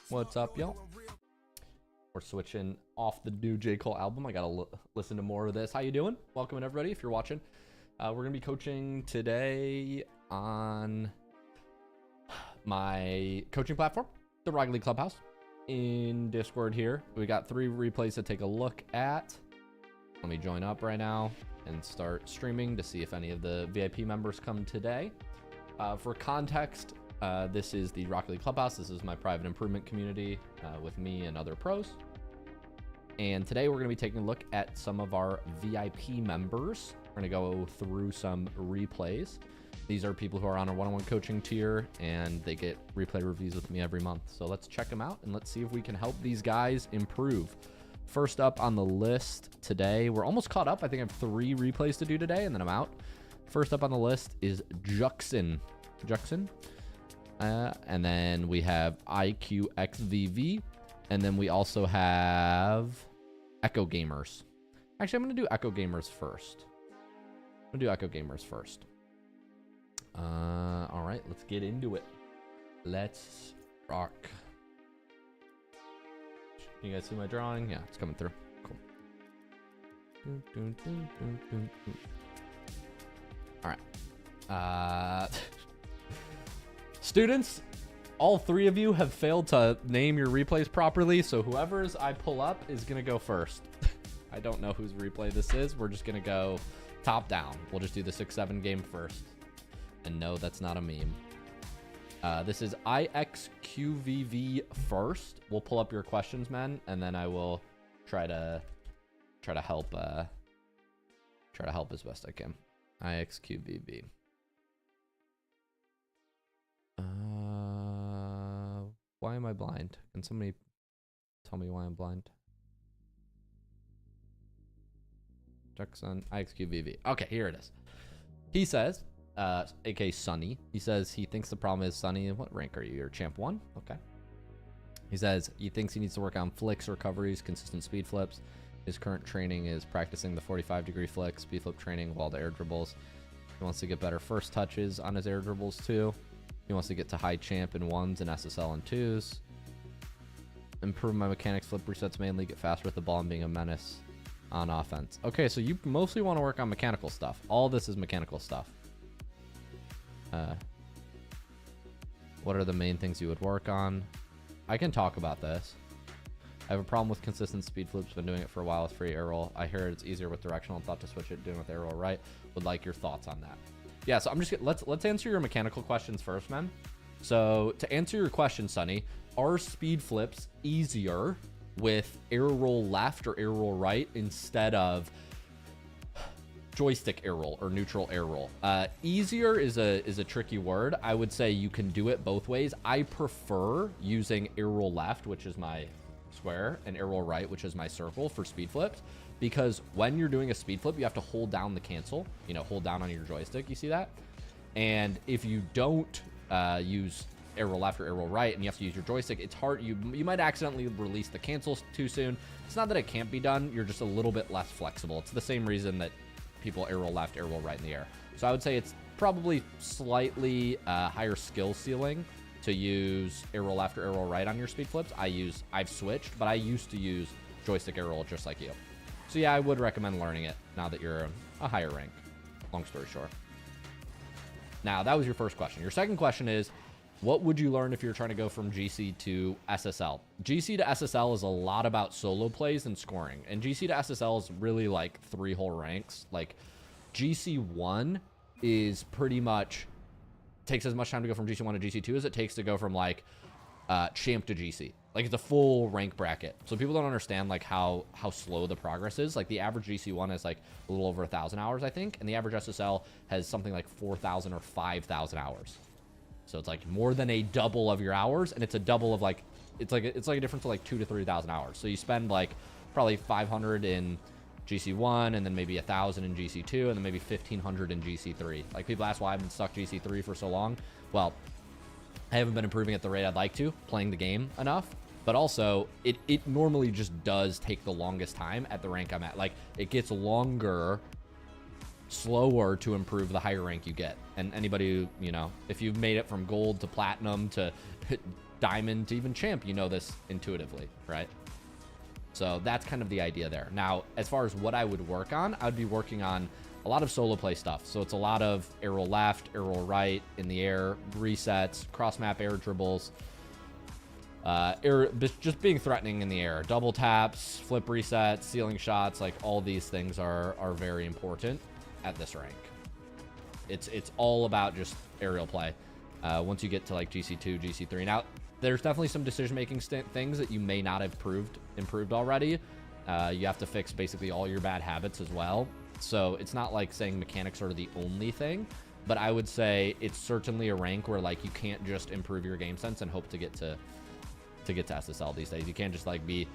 What's up, y'all? We're switching off the new J. Cole album. I gotta listen to more of this. How you doing? Welcome in, everybody, if you're watching. We're gonna be coaching today on my coaching platform, the League Clubhouse. In Discord here, we got 3 replays to take a look at. Let me join up right now and start streaming to see if any of the VIP members come today. For context, this is the League Clubhouse. This is my private improvement community with me and other pros. And today we're going to be taking a look at some of our VIP members. We're going to go through some replays. These are people who are on a one-on-one coaching tier, and they get replay reviews with me every month. So let's check them out, and let's see if we can help these guys improve. First up on the list today, we're almost caught up. I think I have 3 replays to do today, and then I'm out. First up on the list is Juxin. And then we have IQXVV. And then we also have Echo Gamers. Actually, I'm going to do Echo Gamers first. All right, let's get into it. Let's rock. Can you guys see my drawing? Yeah, it's coming through. Cool. All right. Students, all 3 of you have failed to name your replays properly, so whoever's I pull up is going to go first. I don't know whose replay this is. We're just going to go top down. We'll just do the 6-7 game first. And no, that's not a meme. This is IXQVV first. We'll pull up your questions, men, and then I will try to help as best I can. IXQVV. Why am I blind? Can somebody tell me why I'm blind? Jackson IXQVV. Okay, here it is. He says, aka Sunny. He says he thinks the problem is Sunny. What rank are you? You're champ 1? Okay. He says he thinks he needs to work on flicks, recoveries, consistent speed flips. His current training is practicing the 45-degree flick, speed flip training, wall to air dribbles. He wants to get better first touches on his air dribbles too. He wants to get to high champ in 1s and SSL in 2s. Improve my mechanics, flip resets mainly, get faster with the ball and being a menace on offense. Okay, so you mostly want to work on mechanical stuff. All this is mechanical stuff. What are the main things you would work on? I can talk about this. I have a problem with consistent speed flips. Been doing it for a while with free air roll. I hear it's easier with directional and thought to switch it doing with air roll right. Would like your thoughts on that. Yeah, so I'm just let's answer your mechanical questions first, man. So to answer your question, Sonny, are speed flips easier with air roll left or air roll right instead of joystick air roll or neutral air roll? Easier is a tricky word. I would say you can do it both ways. I prefer using air roll left, which is my square, and air roll right, which is my circle for speed flips, because when you're doing a speed flip, you have to hold down the cancel, hold down on your joystick. You see that? And if you don't use air roll left or air roll right and you have to use your joystick, it's hard. You might accidentally release the cancels too soon. It's not that it can't be done. You're just a little bit less flexible. It's the same reason that people air roll left, air roll right in the air. So I would say it's probably slightly higher skill ceiling to use air roll left or air roll right on your speed flips. I've switched, but I used to use joystick air roll just like you. So yeah, I would recommend learning it now that you're a higher rank. Long story short. Now, that was your first question. Your second question is, what would you learn if you're trying to go from GC to SSL? GC to SSL is a lot about solo plays and scoring. And GC to SSL is really like 3 whole ranks. Like GC1 is pretty much takes as much time to go from GC1 to GC2 as it takes to go from like champ to GC. Like it's a full rank bracket. So people don't understand like how slow the progress is. Like the average GC1 is like a little over 1,000 hours, I think. And the average SSL has something like 4,000 or 5,000 hours. So it's like more than a double of your hours. And it's a double of like, it's like a difference of like 2,000 to 3,000 hours. So you spend like probably 500 in GC1 and then maybe 1,000 in GC2 and then maybe 1,500 in GC3. Like people ask why I've been stuck GC3 for so long. Well, I haven't been improving at the rate I'd like to, playing the game enough. But also, it normally just does take the longest time at the rank I'm at. Like, it gets longer slower to improve the higher rank you get. And anybody who, you know, if you've made it from gold to platinum to diamond to even champ, you know this intuitively, right? So that's kind of the idea there. Now, as far as what I would work on, I would be working on a lot of solo play stuff. So it's a lot of arrow left, arrow right, in the air, resets, cross map air dribbles, just being threatening in the air, double taps, flip resets, ceiling shots. Like all these things are very important at this rank. It's all about just aerial play. Once you get to like GC2, GC3. Now, there's definitely some decision-making things that you may not have improved already. You have to fix basically all your bad habits as well. So it's not like saying mechanics are the only thing, but I would say it's certainly a rank where like you can't just improve your game sense and hope to get to SSL these days. You can't just like be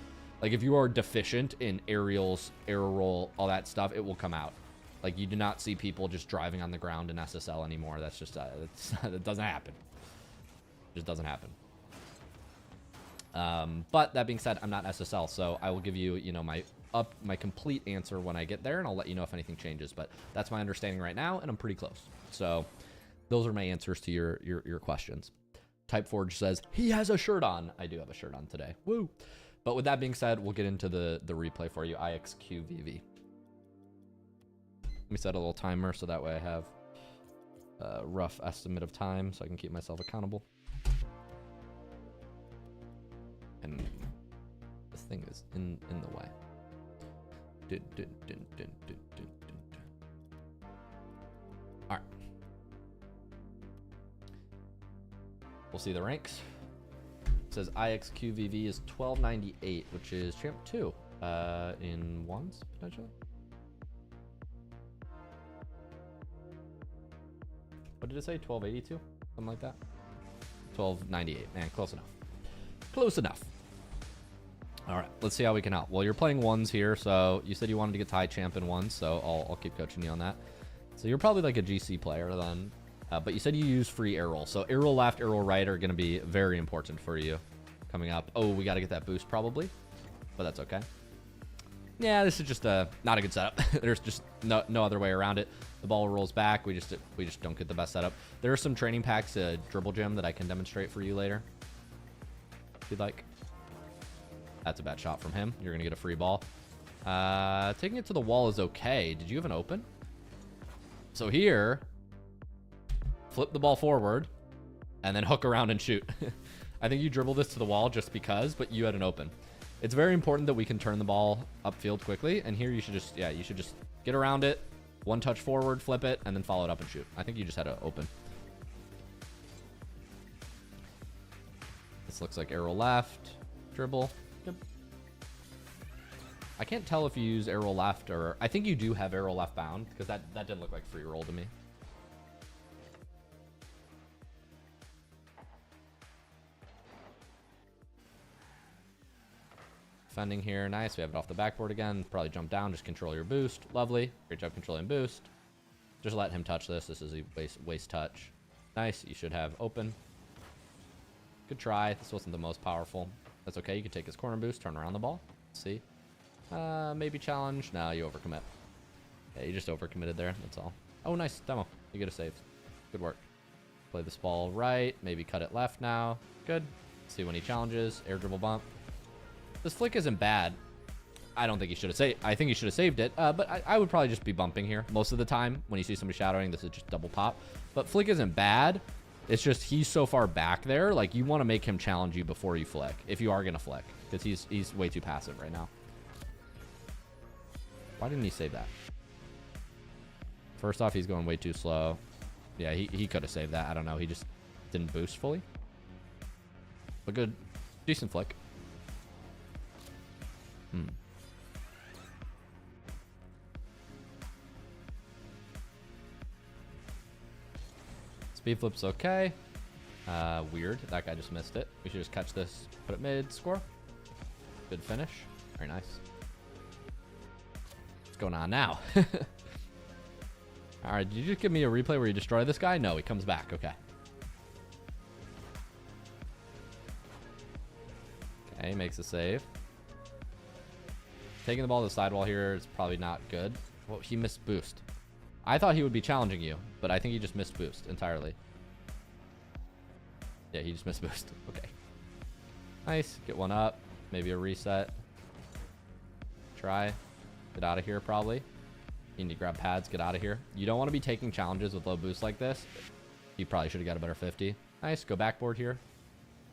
like, if you are deficient in aerials, arrow roll, all that stuff, it will come out. Like you do not see people just driving on the ground in SSL anymore. That's just that doesn't happen. It just doesn't happen. But that being said, I'm not SSL, so I will give you, you know, my complete answer when I get there, and I'll let you know if anything changes. But that's my understanding right now, and I'm pretty close. So those are my answers to your questions. Typeforge says he has a shirt on. I do have a shirt on today. Woo! But with that being said, we'll get into the replay for you. IXQVV. Let me set a little timer so that way I have a rough estimate of time so I can keep myself accountable. And this thing is in the way. All right. We'll see the ranks. It says IXQVV is 1298, which is champ 2 in ones potentially. What did it say? 1282? Something like that? 1298. Man, close enough. Close enough. All right, let's see how we can help. Well, you're playing ones here, so you said you wanted to get to high champ in ones, so I'll keep coaching you on that. So you're probably like a GC player then, but you said you use free arrow. So arrow left, arrow right are going to be very important for you coming up. Oh, we got to get that boost probably, but that's okay. Yeah, this is just not a good setup. There's just no other way around it. The ball rolls back. We just don't get the best setup. There are some training packs, dribble gym that I can demonstrate for you later, if you'd like. That's a bad shot from him. You're gonna get a free ball. Taking it to the wall is okay. Did you have an open? So here, flip the ball forward, and then hook around and shoot. I think you dribble this to the wall just because, but you had an open. It's very important that we can turn the ball upfield quickly, and here you should just, yeah, you should just get around it, one touch forward, flip it, and then follow it up and shoot. I think you just had an open. This looks like arrow left, dribble. Yep. I can't tell if you use arrow left or, I think you do have arrow left bound, because that didn't look like free roll to me. Defending here, nice. We have it off the backboard again. Probably jump down, just control your boost. Lovely. Great job controlling boost. Just let him touch this. This is a waist touch. Nice. You should have open. Good try. This wasn't the most powerful. That's okay. You can take his corner boost, turn around the ball. Let's see. Maybe challenge. No, you overcommit. Yeah, you just overcommitted there. That's all. Oh, nice demo. You get a save. Good work. Play this ball right. Maybe cut it left now. Good. See when he challenges. Air dribble bump. This flick isn't bad. I don't think he should have saved. I think he should have saved it. But I would probably just be bumping here most of the time when you see somebody shadowing. This is just double pop. But flick isn't bad. It's just he's so far back there. Like you want to make him challenge you before you flick, if you are gonna flick, because he's way too passive right now. Why didn't he save that? First off, he's going way too slow. Yeah, he could have saved that. I don't know. He just didn't boost fully. But good, decent flick. Speed flip's okay. Weird. That guy just missed it. We should just catch this, put it mid, score. Good finish. Very nice. What's going on now? All right, did you just give me a replay where you destroy this guy? No, he comes back. Okay. Okay, he makes a save. Taking the ball to the sidewall here is probably not good. Well, he missed boost. I thought he would be challenging you, but I think he just missed boost entirely. Yeah, he just missed boost. Okay. Nice. Get one up. Maybe a reset. Try. Get out of here, probably. You need to grab pads. Get out of here. You don't want to be taking challenges with low boost like this. You probably should have got a better 50. Nice. Go backboard here.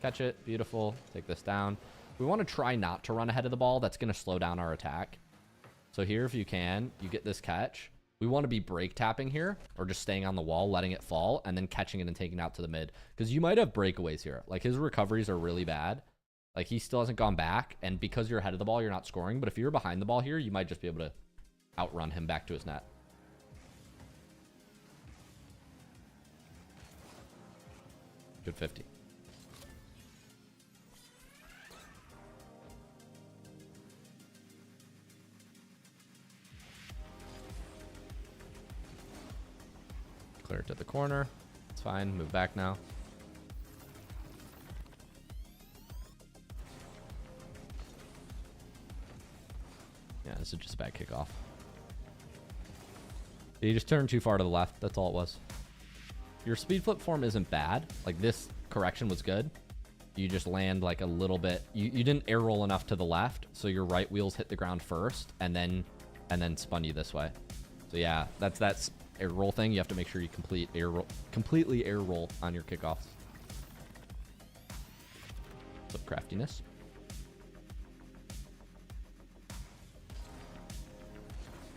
Catch it. Beautiful. Take this down. We want to try not to run ahead of the ball. That's going to slow down our attack. So here, if you can, you get this catch. We want to be break tapping here, or just staying on the wall, letting it fall, and then catching it and taking it out to the mid. Because you might have breakaways here. Like, his recoveries are really bad. Like, he still hasn't gone back, and because you're ahead of the ball, you're not scoring. But if you're behind the ball here, you might just be able to outrun him back to his net. Good 50. Clear it to the corner. It's fine. Move back now. Yeah, this is just a bad kickoff. You just turned too far to the left. That's all it was. Your speed flip form isn't bad. Like, this correction was good. You just land like a little bit. You didn't air roll enough to the left, so your right wheels hit the ground first, and then spun you this way. So yeah, that's air roll thing. You have to make sure you completely air roll on your kickoffs. Some craftiness.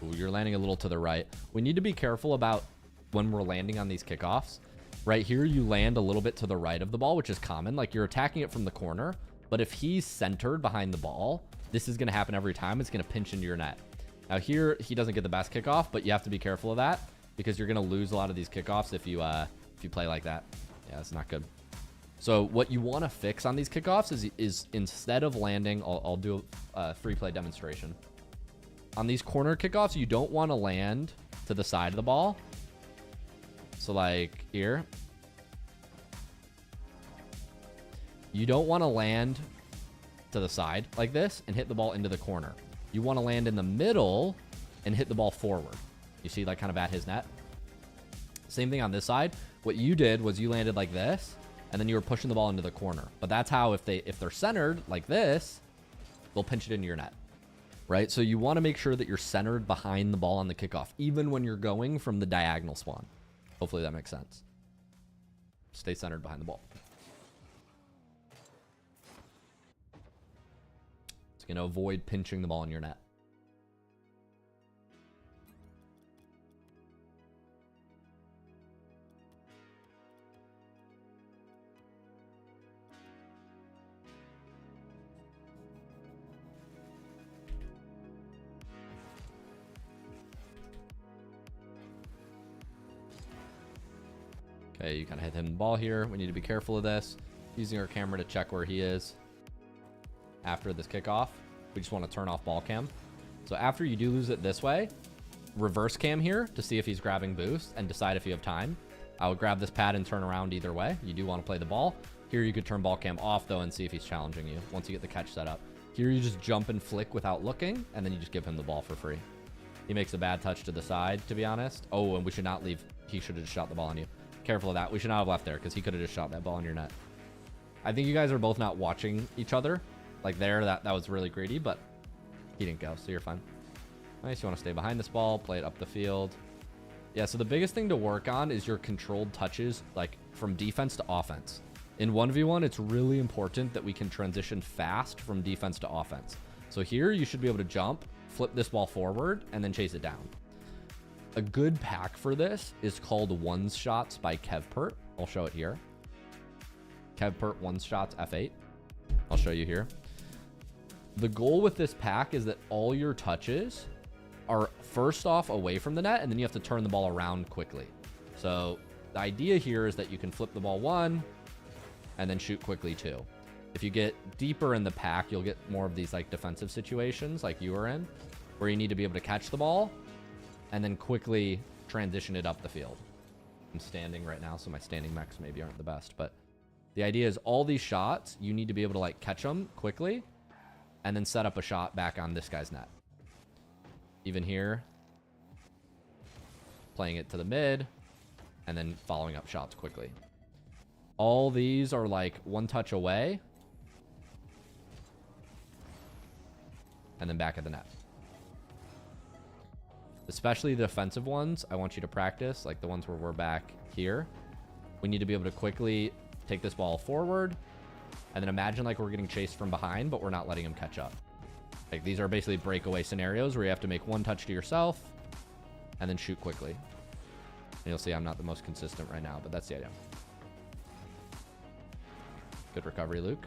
Ooh, you're landing a little to the right. We need to be careful about when we're landing on these kickoffs. Right here, you land a little bit to the right of the ball, which is common. Like, you're attacking it from the corner, but if he's centered behind the ball, this is going to happen every time. It's going to pinch into your net. Now here, he doesn't get the best kickoff, but you have to be careful of that because you're going to lose a lot of these kickoffs if you play like that. Yeah, it's not good. So what you want to fix on these kickoffs is instead of landing, I'll do a free play demonstration. On these corner kickoffs, you don't want to land to the side of the ball. So like here, you don't want to land to the side like this and hit the ball into the corner. You want to land in the middle and hit the ball forward. You see, like, kind of at his net. Same thing on this side. What you did was you landed like this, and then you were pushing the ball into the corner. But that's how, if they're centered like this, they'll pinch it into your net. Right? So you want to make sure that you're centered behind the ball on the kickoff, even when you're going from the diagonal spawn. Hopefully that makes sense. Stay centered behind the ball. It's going to avoid pinching the ball in your net. Okay, you kind of hit him the ball here. We need to be careful of this. Using our camera to check where he is after this kickoff. We just want to turn off ball cam. So after you do lose it this way, reverse cam here to see if he's grabbing boost and decide if you have time. I would grab this pad and turn around either way. You do want to play the ball. Here you could turn ball cam off though and see if he's challenging you once you get the catch set up. Here you just jump and flick without looking, and then you just give him the ball for free. He makes a bad touch to the side, to be honest. Oh, and we should not leave. He should have just shot the ball on you. Careful of that. We should not have left there because he could have just shot that ball in your net. I think you guys are both not watching each other. Like there, that was really greedy, but he didn't go, so you're fine. Nice. You want to stay behind this ball, play it up the field. Yeah, so the biggest thing to work on is your controlled touches, like from defense to offense. In 1v1, it's really important that we can transition fast from defense to offense. So here, you should be able to jump, flip this ball forward, and then chase it down. A good pack for this is called Ones Shots by Kevpert. I'll show it here. Kevpert Ones Shots F8. I'll show you here. The goal with this pack is that all your touches are first off away from the net, and then you have to turn the ball around quickly. So the idea here is that you can flip the ball one and then shoot quickly two. If you get deeper in the pack, you'll get more of these like defensive situations like you were in, where you need to be able to catch the ball and then quickly transition it up the field. I'm standing right now, so my standing mechs maybe aren't the best, but the idea is all these shots, you need to be able to like catch them quickly and then set up a shot back on this guy's net. Even here. playing it to the mid, and then following up shots quickly. All these are like one touch away, and then back at the net. Especially the defensive ones, I want you to practice, like the ones where we're back here. We need to be able to quickly take this ball forward, and then imagine like we're getting chased from behind, but we're not letting him catch up. Like these are basically breakaway scenarios where you have to make one touch to yourself and then shoot quickly. And you'll see I'm not the most consistent right now, but that's the idea. Good recovery, Luke.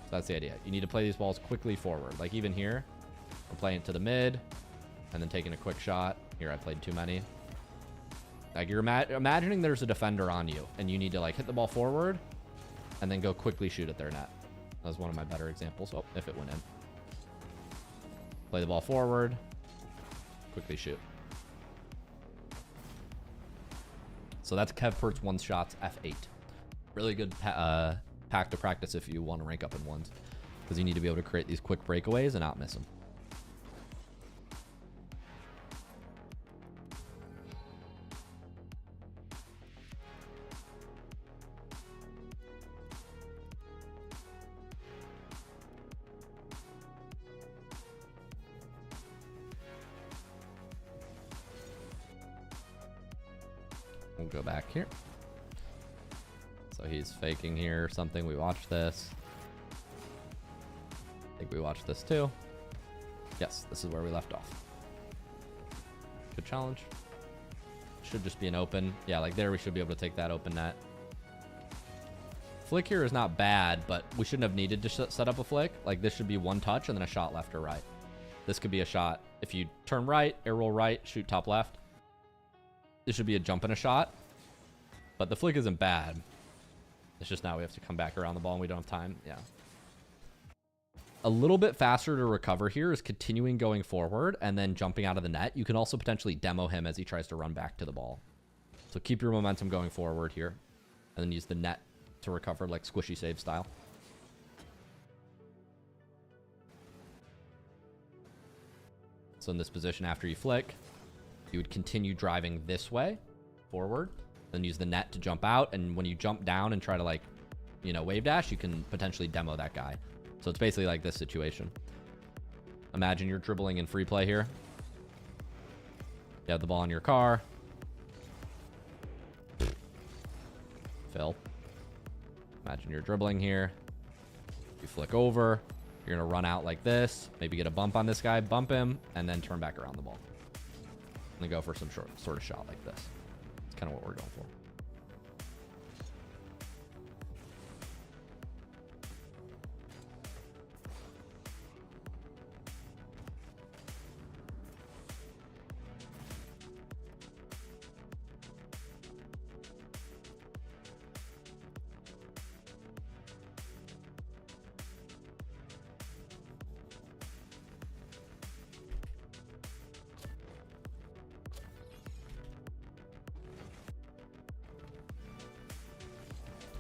So that's the idea. You need to play these balls quickly forward. Like even here, we're playing it to the mid and then taking a quick shot. Here, I played too many. Like you're imagining there's a defender on you and you need to like hit the ball forward and then go quickly shoot at their net. That was one of my better examples. Oh, if it went in. Play the ball forward. Quickly shoot. So that's Kev Pert's one shots F8. Really good pack to practice if you want to rank up in ones. Because you need to be able to create these quick breakaways and not miss them. We'll go back here. So he's faking here or something. We watched this. I think we watched this too. Yes, this is where we left off. Good challenge. Should just be an open. Yeah, like there we should be able to take that open net. Flick here is not bad, but we shouldn't have needed to set up a flick. Like this should be one touch and then a shot left or right. This could be a shot. If you turn right, air roll right, shoot top left. This should be a jump and a shot. But the flick isn't bad. It's just now we have to come back around the ball and we don't have time. Yeah. A little bit faster to recover here is continuing going forward and then jumping out of the net. You can also potentially demo him as he tries to run back to the ball. So keep your momentum going forward here. And then use the net to recover like squishy save style. So in this position after you flick, you would continue driving this way forward, then use the net to jump out. And when you jump down and try to like, you know, wave dash, you can potentially demo that guy. So it's basically like this situation. Imagine you're dribbling in free play here. You have the ball in your car. Phil. Imagine you're dribbling here. You flick over. You're going to run out like this. Maybe get a bump on this guy, bump him, and then turn back around the ball. And then go for some short sort of shot like this. It's kind of what we're going for.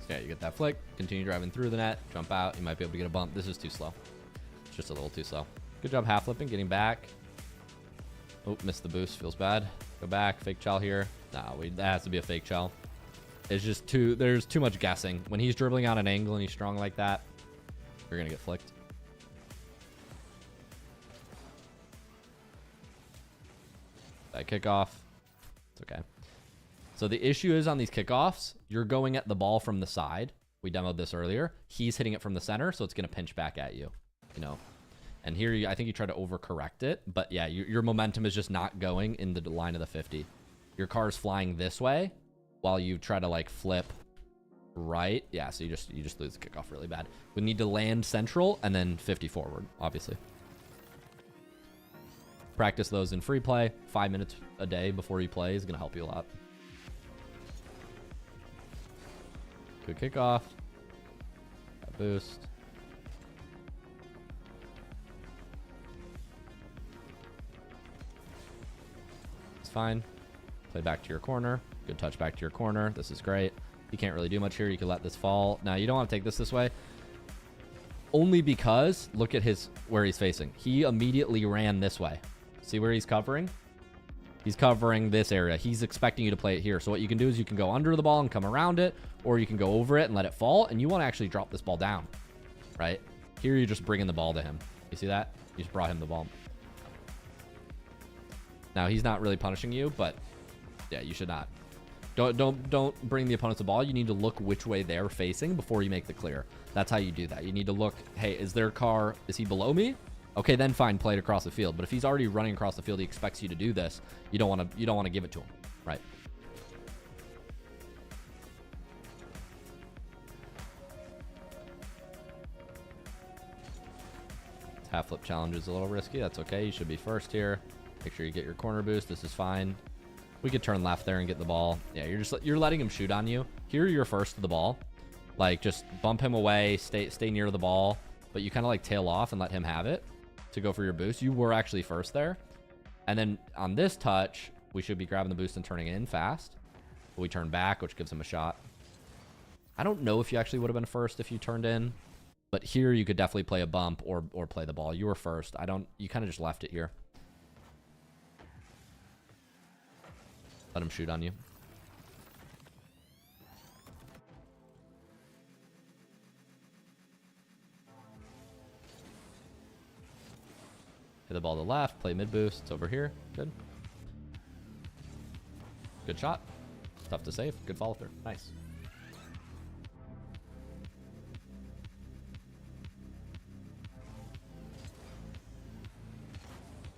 Yeah, you get that flick, continue driving through the net, jump out. You might be able to get a bump. This is too slow. It's just a little too slow. Good job half flipping, getting back. Oh, missed the boost. Feels bad. Go back. Fake chow here. Nah, that has to be a fake chow. It's just there's too much guessing. When he's dribbling out an angle and he's strong like that, you're going to get flicked. That kickoff. It's okay. So the issue is on these kickoffs, you're going at the ball from the side. We demoed this earlier. He's hitting it from the center, so it's going to pinch back at you, you know. And here, I think you try to overcorrect it. But yeah, your momentum is just not going in the line of the 50. Your car's flying this way while you try to like flip right. Yeah, so you just lose the kickoff really bad. We need to land central and then 50 forward, obviously. Practice those in free play. 5 minutes a day before you play is going to help you a lot. Good kickoff. Got boost. It's fine. Play back to your corner. Good touch back to your corner. This is great. You can't really do much here. You can let this fall. Now, you don't want to take this way. Only because, look at where he's facing. He immediately ran this way. See where he's covering? He's covering this area. He's expecting you to play it here. So what you can do is you can go under the ball and come around it, or you can go over it and let it fall, and you want to actually drop this ball down, right? Here you're just bringing the ball to him. You see that? You just brought him the ball. Now, he's not really punishing you, but yeah, you should not. Don't bring the opponents the ball. You need to look which way they're facing before you make the clear. That's how you do that. You need to look, hey, is their car, is he below me? Okay, then fine, play it across the field. But if he's already running across the field, he expects you to do this. You don't want to give it to him, right? Half flip challenge is a little risky. That's okay. You should be first here. Make sure you get your corner boost. This is fine. We could turn left there and get the ball. Yeah, you're letting him shoot on you. Here you're first to the ball. Like, just bump him away, stay near the ball, but you kind of like tail off and let him have it to go for your boost. You were actually first there. And then on this touch, we should be grabbing the boost and turning in fast. We turn back, which gives him a shot. I don't know if you actually would have been first if you turned in, but here you could definitely play a bump or play the ball. You were first. You kind of just left it here. Let him shoot on you. Hit the ball to the left, play mid boost. It's over here. Good. Good shot. Tough to save. Good follow through. Nice.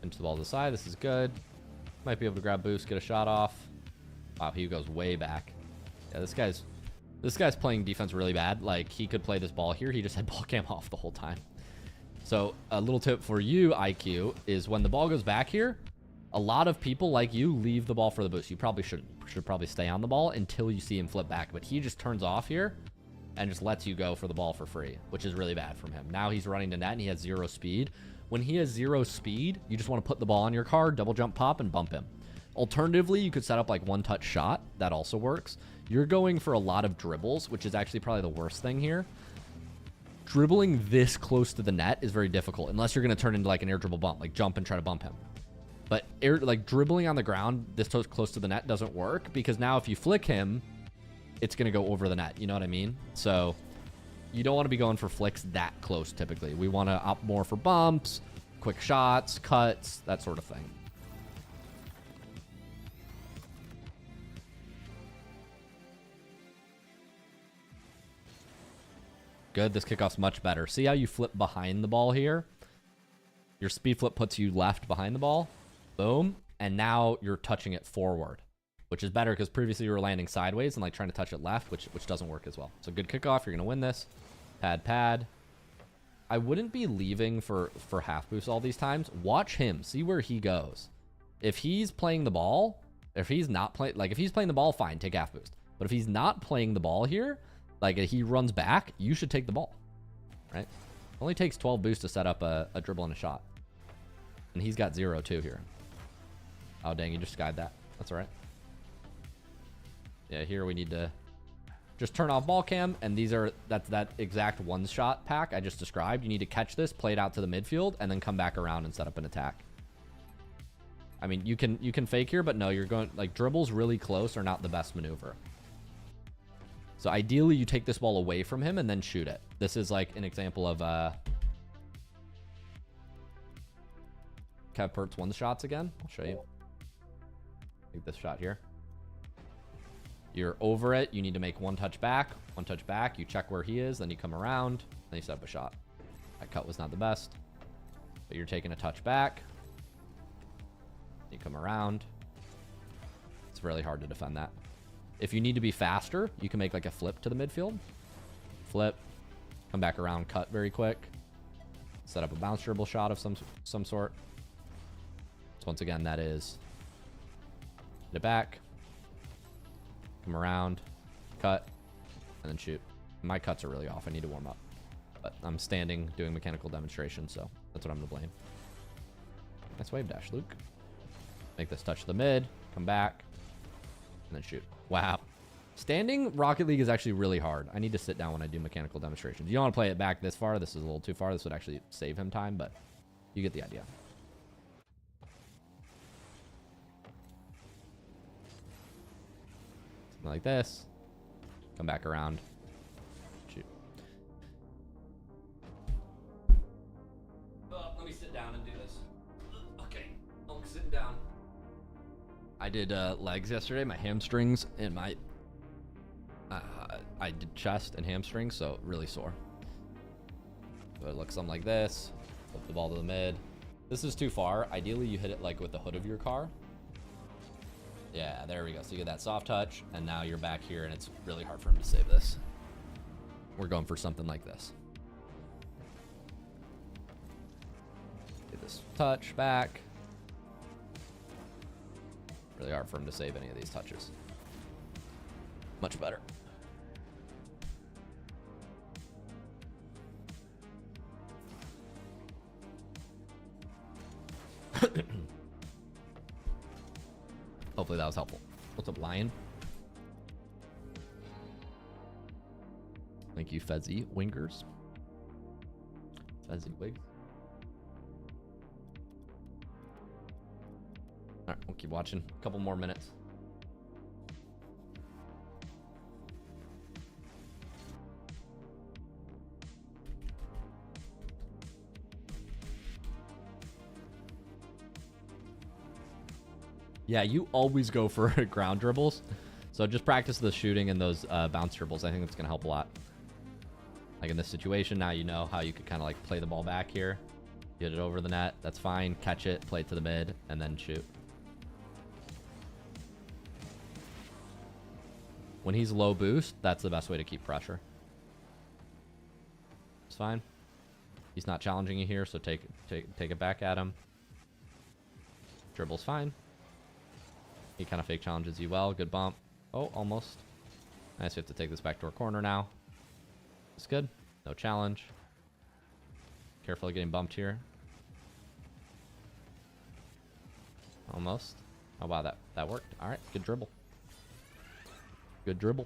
Into the ball to the side. This is good. Might be able to grab boost, get a shot off. Wow, he goes way back. Yeah, this guy's playing defense really bad. Like, he could play this ball here. He just had ball cam off the whole time. So a little tip for you, IQ, is when the ball goes back here, a lot of people like you leave the ball for the boost. You probably should probably stay on the ball until you see him flip back. But he just turns off here and just lets you go for the ball for free, which is really bad from him. Now he's running to net and he has 0 speed. When he has 0 speed, you just want to put the ball on your car, double jump pop, and bump him. Alternatively, you could set up like one-touch shot. That also works. You're going for a lot of dribbles, which is actually probably the worst thing here. Dribbling this close to the net is very difficult, unless you're going to turn into like an air dribble bump, like jump and try to bump him. But like dribbling on the ground this close to the net doesn't work, because now if you flick him, it's going to go over the net. You know what I mean? So you don't want to be going for flicks that close typically. We want to opt more for bumps, quick shots, cuts, that sort of thing. Good. This kickoff's much better. See how you flip behind the ball here? Your speed flip puts you left behind the ball. Boom. And now you're touching it forward, which is better because previously you were landing sideways and like trying to touch it left, which doesn't work as well. So good kickoff. You're going to win this. Pad. I wouldn't be leaving for half boost all these times. Watch him. See where he goes. If he's playing the ball, if he's not playing, like if he's playing the ball, fine, take half boost. But if he's not playing the ball here, like he runs back, you should take the ball, right? It only takes 12 boost to set up a dribble and a shot. And he's got 0 too here. Oh, dang, you just skied that. That's all right. Yeah, here we need to just turn off ball cam, and that's that exact one shot pack I just described. You need to catch this, play it out to the midfield, and then come back around and set up an attack. I mean, you can fake here, but no, you're going, like, dribbles really close are not the best maneuver. So ideally, you take this ball away from him and then shoot it. This is like an example of Kev Pert's one shots again. I'll show you. Take this shot here. You're over it. You need to make one touch back. You check where he is. Then you come around. Then you set up a shot. That cut was not the best. But you're taking a touch back. You come around. It's really hard to defend that. If you need to be faster, you can make like a flip to the midfield. Flip. Come back around. Cut very quick. Set up a bounce dribble shot of some sort. So once again, that is hit it back. Come around. Cut. And then shoot. My cuts are really off. I need to warm up. But I'm standing doing mechanical demonstration, so that's what I'm going to blame. Nice wave dash, Luke. Make this touch the mid. Come back. And then shoot. Wow. Standing Rocket League is actually really hard. I need to sit down when I do mechanical demonstrations. You don't want to play it back this far. This is a little too far. This would actually save him time, but you get the idea. like this. Come back around. Shoot. Let me sit down and do this. Okay, I'm sitting down. I did legs yesterday, my hamstrings and my I did chest and hamstrings, so really sore. So it looks something like this. Flip the ball to the mid. This is too far. Ideally, you hit it like with the hood of your car. Yeah, there we go. So you get that soft touch, and now you're back here, and it's really hard for him to save this. We're going for something like this. Get this touch back. Really hard for him to save any of these touches. Much better. Hopefully that was helpful. What's up, Lion? Thank you, Fezzy Wingers. Fezzy Wigs. All right, we'll keep watching. A couple more minutes. Yeah, you always go for ground dribbles. So just practice the shooting and those bounce dribbles. I think that's going to help a lot. Like in this situation, now you know how you could kind of like play the ball back here. Get it over the net. That's fine. Catch it, play it to the mid, and then shoot. When he's low boost, that's the best way to keep pressure. It's fine. He's not challenging you here, so take it back at him. Dribble's fine. He kind of fake challenges you well. Good bump. Oh, almost. Nice. We have to take this back to our corner now. It's good. No challenge. Careful of getting bumped here. Almost. Oh, wow. That worked. All right. Good dribble. Good dribble.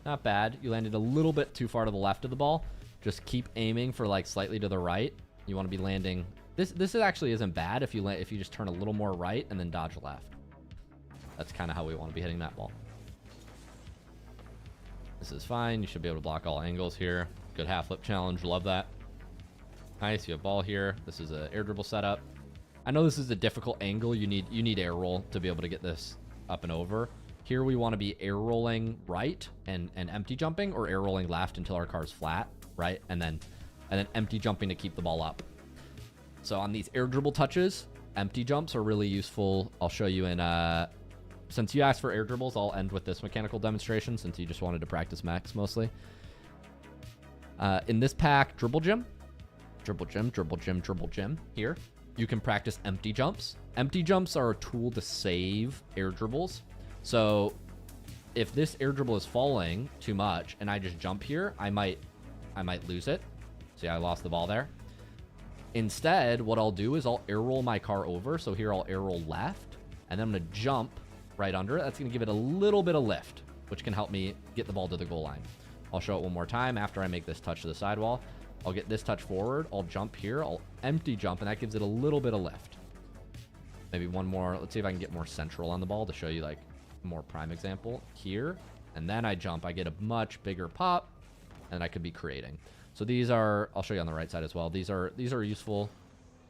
Not bad. You landed a little bit too far to the left of the ball. Just keep aiming for like slightly to the right. You want to be landing. This actually isn't bad if you just turn a little more right and then dodge left. That's kind of how we want to be hitting that ball. This is fine. You should be able to block all angles here. Good half flip challenge. Love that. Nice. You have ball here. This is an air dribble setup. I know this is a difficult angle. You need air roll to be able to get this up and over. Here we want to be air rolling right and empty jumping, or air rolling left until our car's flat, right? And then empty jumping to keep the ball up. So on these air dribble touches, empty jumps are really useful. I'll show you in since you asked for air dribbles, I'll end with this mechanical demonstration since you just wanted to practice mechs mostly. In this pack, dribble gym, here. You can practice empty jumps. Empty jumps are a tool to save air dribbles. So if this air dribble is falling too much and I just jump here, I might lose it. See, I lost the ball there. Instead, what I'll do is I'll air roll my car over. So here I'll air roll left, and then I'm going to jump right under it. That's going to give it a little bit of lift, which can help me get the ball to the goal line. I'll show it one more time after I make this touch to the sidewall. I'll get this touch forward. I'll jump here. I'll empty jump, and that gives it a little bit of lift. Maybe one more. Let's see if I can get more central on the ball to show you like a more prime example here. And then I jump. I get a much bigger pop, and I could be creating. So these are, I'll show you on the right side as well. These are useful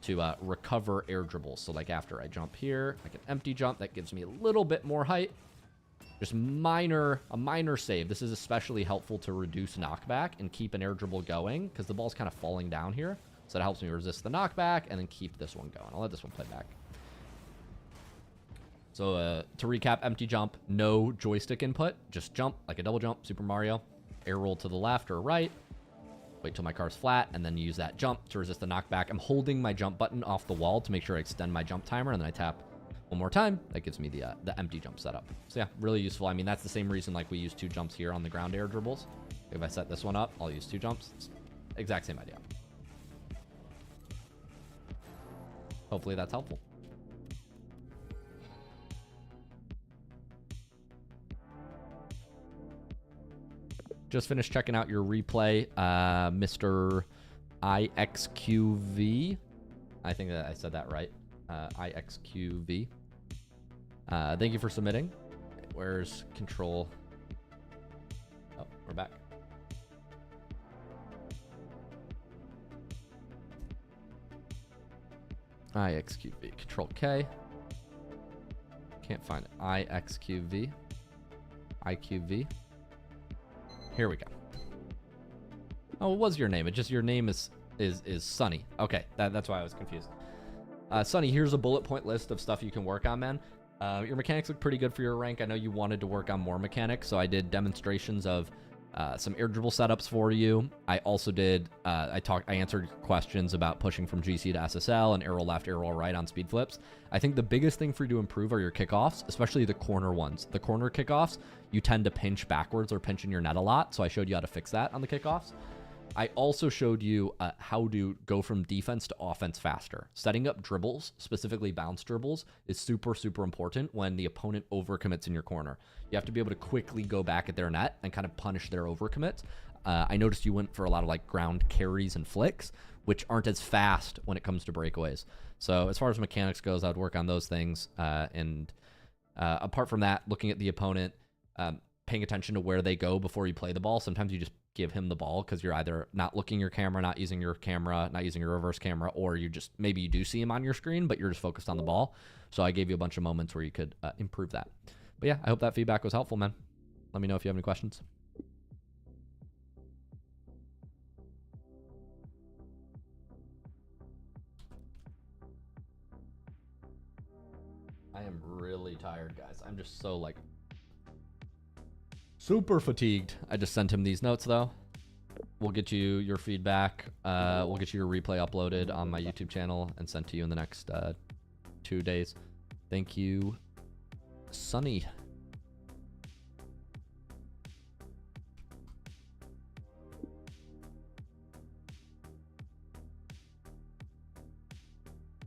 to recover air dribbles. So like after I jump here, I can empty jump. That gives me a little bit more height. Just a minor save. This is especially helpful to reduce knockback and keep an air dribble going because the ball's kind of falling down here. So that helps me resist the knockback and then keep this one going. I'll let this one play back. So to recap, empty jump, no joystick input. Just jump like a double jump, Super Mario. Air roll to the left or right. Wait till my car's flat and then use that jump to resist the knockback. I'm holding my jump button off the wall to make sure I extend my jump timer, and then I tap one more time. That gives me the empty jump setup. So yeah, really useful. I mean, that's the same reason like we use 2 jumps here on the ground air dribbles. If I set this one up, I'll use 2 jumps. It's exact same idea. Hopefully that's helpful. Just finished checking out your replay, Mr. IXQV. I think that I said that right. IXQV. Thank you for submitting. Where's control? Oh, we're back. IXQV. Control K. Can't find it. IXQV. IQV. Here we go. Oh, what was your name? It just your name is Sunny. Okay, that's why I was confused. Sunny, here's a bullet point list of stuff you can work on, man. Your mechanics look pretty good for your rank. I know you wanted to work on more mechanics, so I did demonstrations of some air dribble setups for you. I also did, I answered questions about pushing from GC to SSL and arrow left, arrow right on speed flips. I think the biggest thing for you to improve are your kickoffs, especially the corner ones. The corner kickoffs, you tend to pinch backwards or pinch in your net a lot, so I showed you how to fix that on the kickoffs. I also showed you how to go from defense to offense faster. Setting up dribbles, specifically bounce dribbles, is super, super important when the opponent overcommits in your corner. You have to be able to quickly go back at their net and kind of punish their overcommits. I noticed you went for a lot of like ground carries and flicks, which aren't as fast when it comes to breakaways. So as far as mechanics goes, I'd work on those things. Apart from that, looking at the opponent, paying attention to where they go before you play the ball. Sometimes you just give him the ball because you're either not looking your camera, not using your camera, not using your reverse camera, or you just, maybe you do see him on your screen, but you're just focused on the ball. So I gave you a bunch of moments where you could improve that. But yeah, I hope that feedback was helpful, man. Let me know if you have any questions. I am really tired, guys. I'm just so like super fatigued. I just sent him these notes though. We'll get you your feedback. We'll get you your replay uploaded on my YouTube channel and sent to you in the next 2 days. Thank you, Sunny.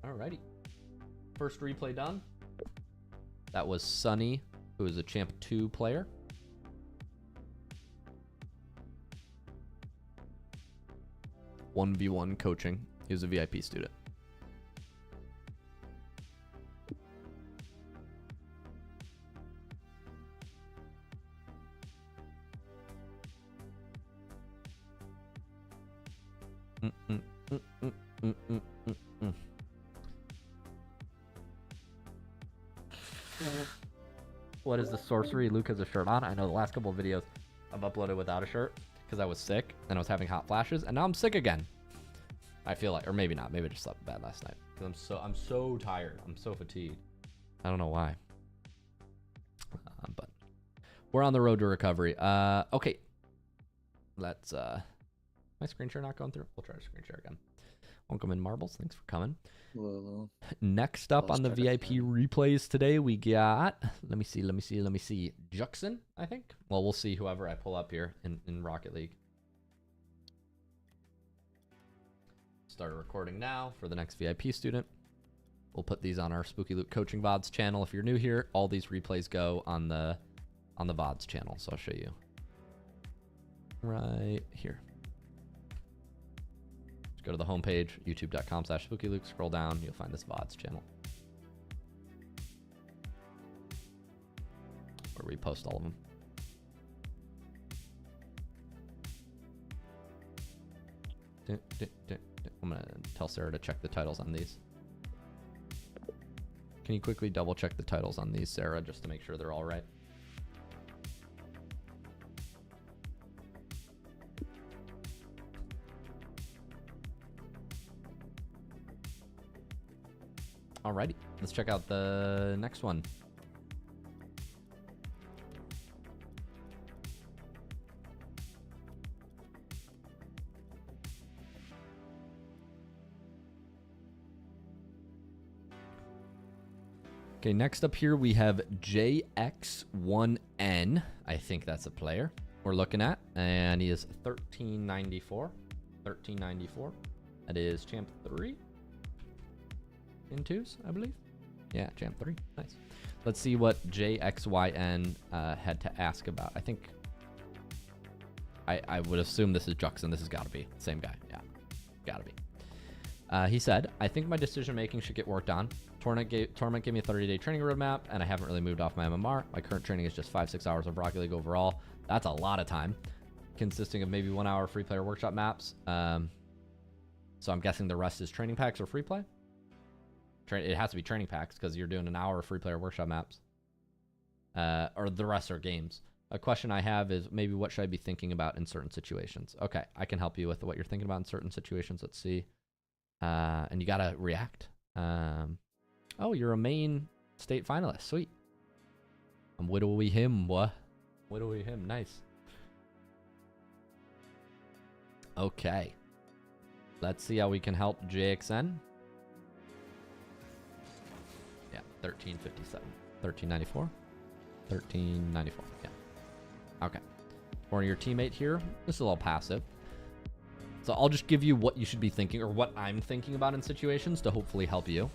Alrighty. First replay done. That was Sunny, who is a Champ 2 player. (1v1) coaching. He was a VIP student. What is the sorcery? Luke has a shirt on. I know the last couple of videos I've uploaded without a shirt because I was sick and I was having hot flashes, and now I'm sick again. I feel like, or maybe not. Maybe I just slept bad last night because I'm so tired. I'm so fatigued. I don't know why. But we're on the road to recovery. Okay. Let's my screen share not going through? We'll try to screen share again. Welcome in, Marbles. Thanks for coming. Hello. Next up on the VIP replays today, we got, let me see. Juxon, I think. Well, we'll see whoever I pull up here in Rocket League. Start recording now for the next VIP student. We'll put these on our SpookyLuke coaching VODs channel. If you're new here, all these replays go on the VODs channel. So I'll show you right here. Go to the homepage, youtube.com/SpookyLuke. Scroll down, you'll find this VODs channel where we post all of them. I'm gonna tell Sarah to check the titles on these. Can you quickly double check the titles on these, Sarah, just to make sure they're all right? Alrighty, let's check out the next one. Okay, next up here we have JX1N. I think that's a player we're looking at, and he is 1394. 1394. That is Champ 3. In twos, I believe. Yeah, Champ 3. Nice. Let's see what JXYN had to ask about. I think I would assume this is Juxon. This has got to be same guy. Yeah, got to be. He said, I think my decision-making should get worked on. Tournament gave me a 30-day training roadmap, and I haven't really moved off my MMR. My current training is just 5-6 hours of Rocket League overall. That's a lot of time, consisting of maybe 1 hour free player workshop maps. So I'm guessing the rest is training packs or free play. It has to be training packs because you're doing an hour of free player workshop maps. Or the rest are games. A question I have is maybe what should I be thinking about in certain situations? Okay, I can help you with what you're thinking about in certain situations. Let's see. And you got to react. Oh, you're a main state finalist. Sweet. I'm widowy him, boy. Widowy him. Nice. Okay. Let's see how we can help JXN. Yeah, 1357. 1394. 1394. Yeah. Okay. Or your teammate here. This is all passive. So I'll just give you what you should be thinking or what I'm thinking about in situations to hopefully help you.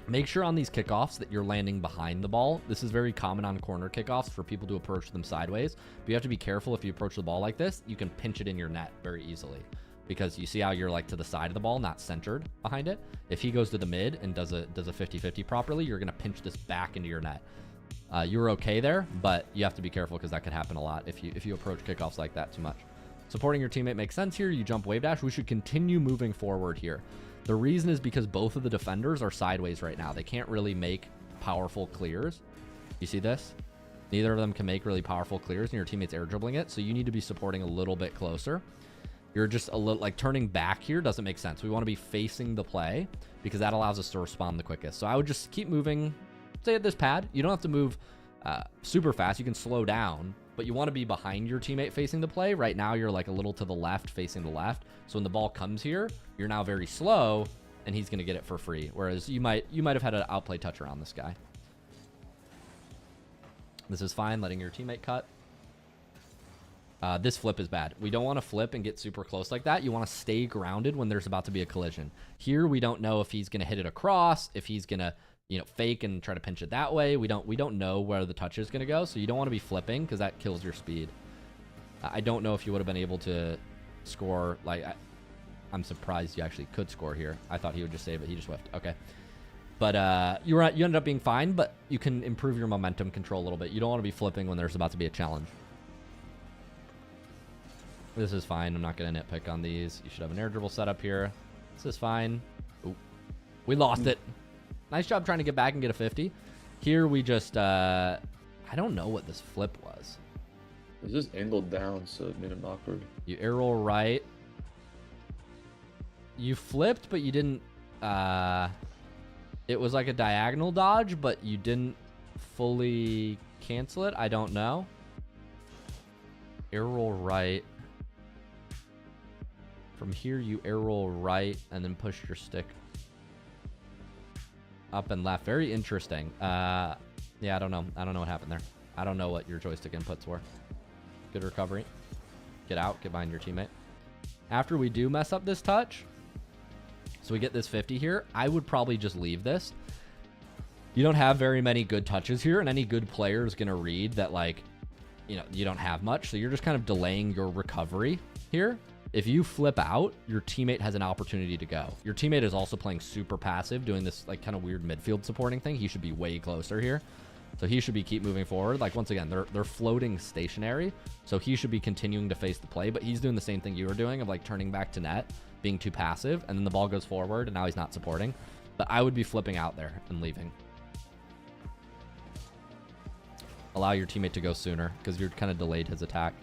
Make sure on these kickoffs that you're landing behind the ball. This is very common on corner kickoffs for people to approach them sideways. But you have to be careful if you approach the ball like this. You can pinch it in your net very easily. Because you see how you're like to the side of the ball, not centered behind it. If he goes to the mid and does a 50-50 properly, you're going to pinch this back into your net. You were okay there, but you have to be careful because that could happen a lot if you approach kickoffs like that too much. Supporting your teammate makes sense here. You jump wave dash. We should continue moving forward here. The reason is because both of the defenders are sideways right now. They can't really make powerful clears. You see this? Neither of them can make really powerful clears, and your teammate's air dribbling it. So you need to be supporting a little bit closer. You're just a little like turning back here doesn't make sense. We want to be facing the play because that allows us to respond the quickest. So I would just keep moving. Stay at this pad. You don't have to move super fast. You can slow down, but you want to be behind your teammate facing the play. Right now, you're like a little to the left facing the left. So when the ball comes here, you're now very slow, and he's going to get it for free. Whereas you might have had an outplay touch around this guy. This is fine, letting your teammate cut. This flip is bad. We don't want to flip and get super close like that. You want to stay grounded when there's about to be a collision. Here, we don't know if he's going to hit it across, if he's going to, fake and try to pinch it that way. We don't know where the touch is going to go, so you don't want to be flipping because that kills your speed. I don't know if you would have been able to score. I'm surprised you actually could score here. I thought he would just save it. He just whiffed. Okay. But you ended up being fine, but you can improve your momentum control a little bit. You don't want to be flipping when there's about to be a challenge. This is fine. I'm not going to nitpick on these. You should have an air dribble set up here. This is fine. Ooh. We lost it. Nice job trying to get back and get a 50. Here we just, I don't know what this flip was. It was just angled down, so it made him awkward. You air roll right. You flipped, but you didn't, it was like a diagonal dodge, but you didn't fully cancel it. I don't know. Air roll right. From here, you air roll right and then push your stick up and left. Very interesting. Yeah, I don't know. I don't know what happened there. I don't know what your joystick inputs were. Good recovery. Get out. Get behind your teammate. After we do mess up this touch, so we get this 50 here, I would probably just leave this. You don't have very many good touches here, and any good player is going to read that, you don't have much, so you're just kind of delaying your recovery here. If you flip out, your teammate has an opportunity to go. Your teammate is also playing super passive, doing this kind of weird midfield supporting thing. He should be way closer here. So he should be keep moving forward. Once again, they're floating stationary. So he should be continuing to face the play, but he's doing the same thing you were doing of turning back to net, being too passive, and then the ball goes forward, and now he's not supporting. But I would be flipping out there and leaving. Allow your teammate to go sooner because you're kind of delayed his attack.